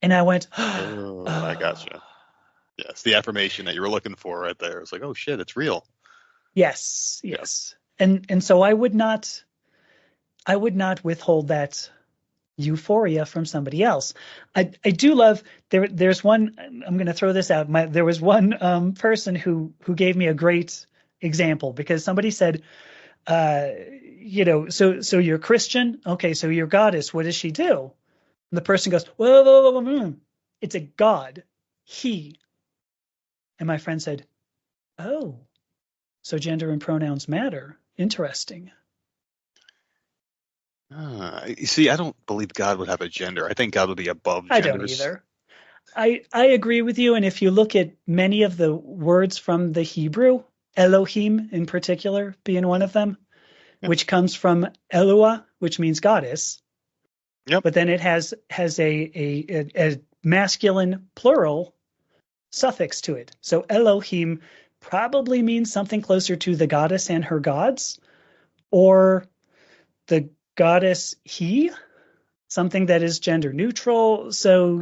And I went, oh, I gotcha. Yes, the affirmation that you were looking for right there. It's like, oh shit, it's real. Yes. And so I would not withhold that euphoria from somebody else. I do love there's one, I'm going to throw this out. There was one person who gave me a great example because somebody said, so you're Christian. Okay. So your goddess, what does she do? And the person goes, whoa, it's a god. He. And my friend said, oh, so gender and pronouns matter. Interesting. You see, I don't believe God would have a gender. I think God would be above genders. I don't either. I agree with you. And if you look at many of the words from the Hebrew, Elohim in particular being one of them, which comes from Eloah, which means goddess. Yep. But then it has a masculine plural suffix to it. So Elohim probably means something closer to the goddess and her gods, or the goddess he, something that is gender neutral. So,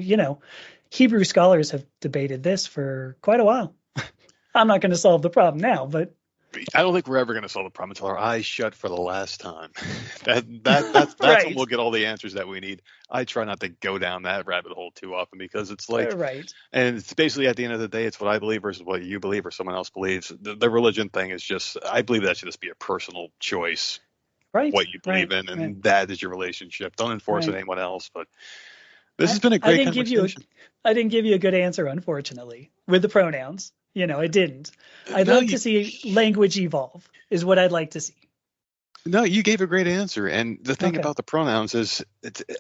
Hebrew scholars have debated this for quite a while. I'm not going to solve the problem now, but I don't think we're ever going to solve the problem until our eyes shut for the last time. That's right. when we'll get all the answers that we need. I try not to go down that rabbit hole too often because it's like, right. And it's basically at the end of the day, it's what I believe versus what you believe or someone else believes. The religion thing is just, I believe that should just be a personal choice, right? What you believe in, and that is your relationship. Don't enforce it on anyone else. But this has been a great conversation. I didn't give you a good answer, unfortunately, with the pronouns. I didn't. I'd love to see language evolve, is what I'd like to see. No, you gave a great answer. And the thing about the pronouns is,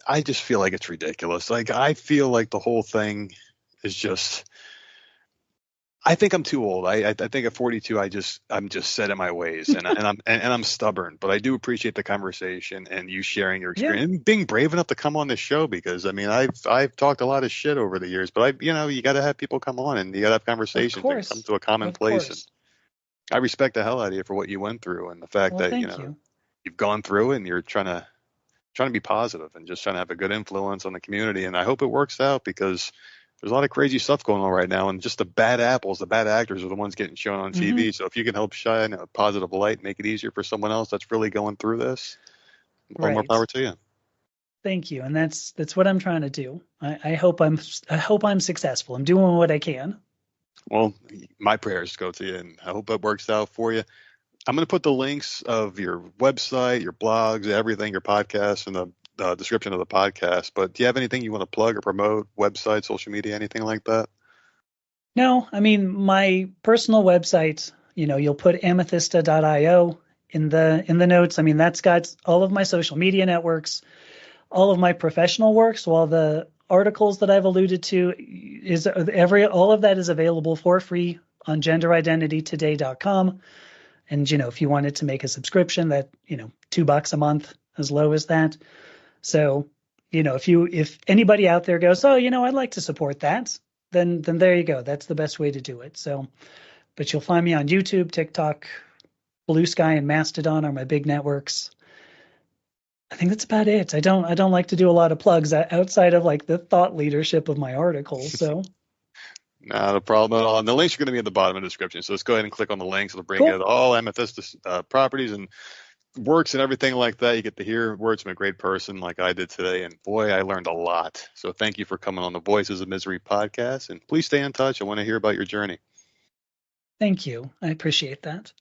I just feel like it's ridiculous. Like, I feel like the whole thing is just, I think I'm too old. I think at 42, I'm just set in my ways, and I'm stubborn. But I do appreciate the conversation and you sharing your experience and being brave enough to come on this show because I've talked a lot of shit over the years. But you got to have people come on and you got to have conversations and come to a common place. And I respect the hell out of you for what you went through and the fact that you've gone through it and you're trying to be positive and just trying to have a good influence on the community. And I hope it works out because there's a lot of crazy stuff going on right now, and just the bad apples, the bad actors are the ones getting shown on TV. Mm-hmm. So if you can help shine a positive light, make it easier for someone else that's really going through this, all more power to you. Thank you, and that's what I'm trying to do. I hope I'm successful. I'm doing what I can. Well, my prayers go to you, and I hope it works out for you. I'm going to put the links of your website, your blogs, everything, your podcast, and the description of the podcast. But do you have anything you want to plug or promote? Website, social media, anything like that? No, I mean, my personal website, you'll put amethysta.io in the notes. I mean, that's got all of my social media networks, all of my professional works, so all the articles that I've alluded to all of that is available for free on genderidentitytoday.com. And, if you wanted to make a subscription that, $2 a month, as low as that. So, if anybody out there goes, oh, I'd like to support that, then there you go. That's the best way to do it. So, but you'll find me on YouTube, TikTok, Blue Sky, and Mastodon are my big networks. I think that's about it. I don't like to do a lot of plugs outside of like the thought leadership of my articles. So. Not a problem at all. And the links are going to be at the bottom of the description. So let's go ahead and click on the links. It'll bring you to all Amethysta properties. And works and everything like that. You get to hear words from a great person like I did today. And boy, I learned a lot. So thank you for coming on the Voices of Misery podcast. And please stay in touch. I want to hear about your journey. Thank you. I appreciate that.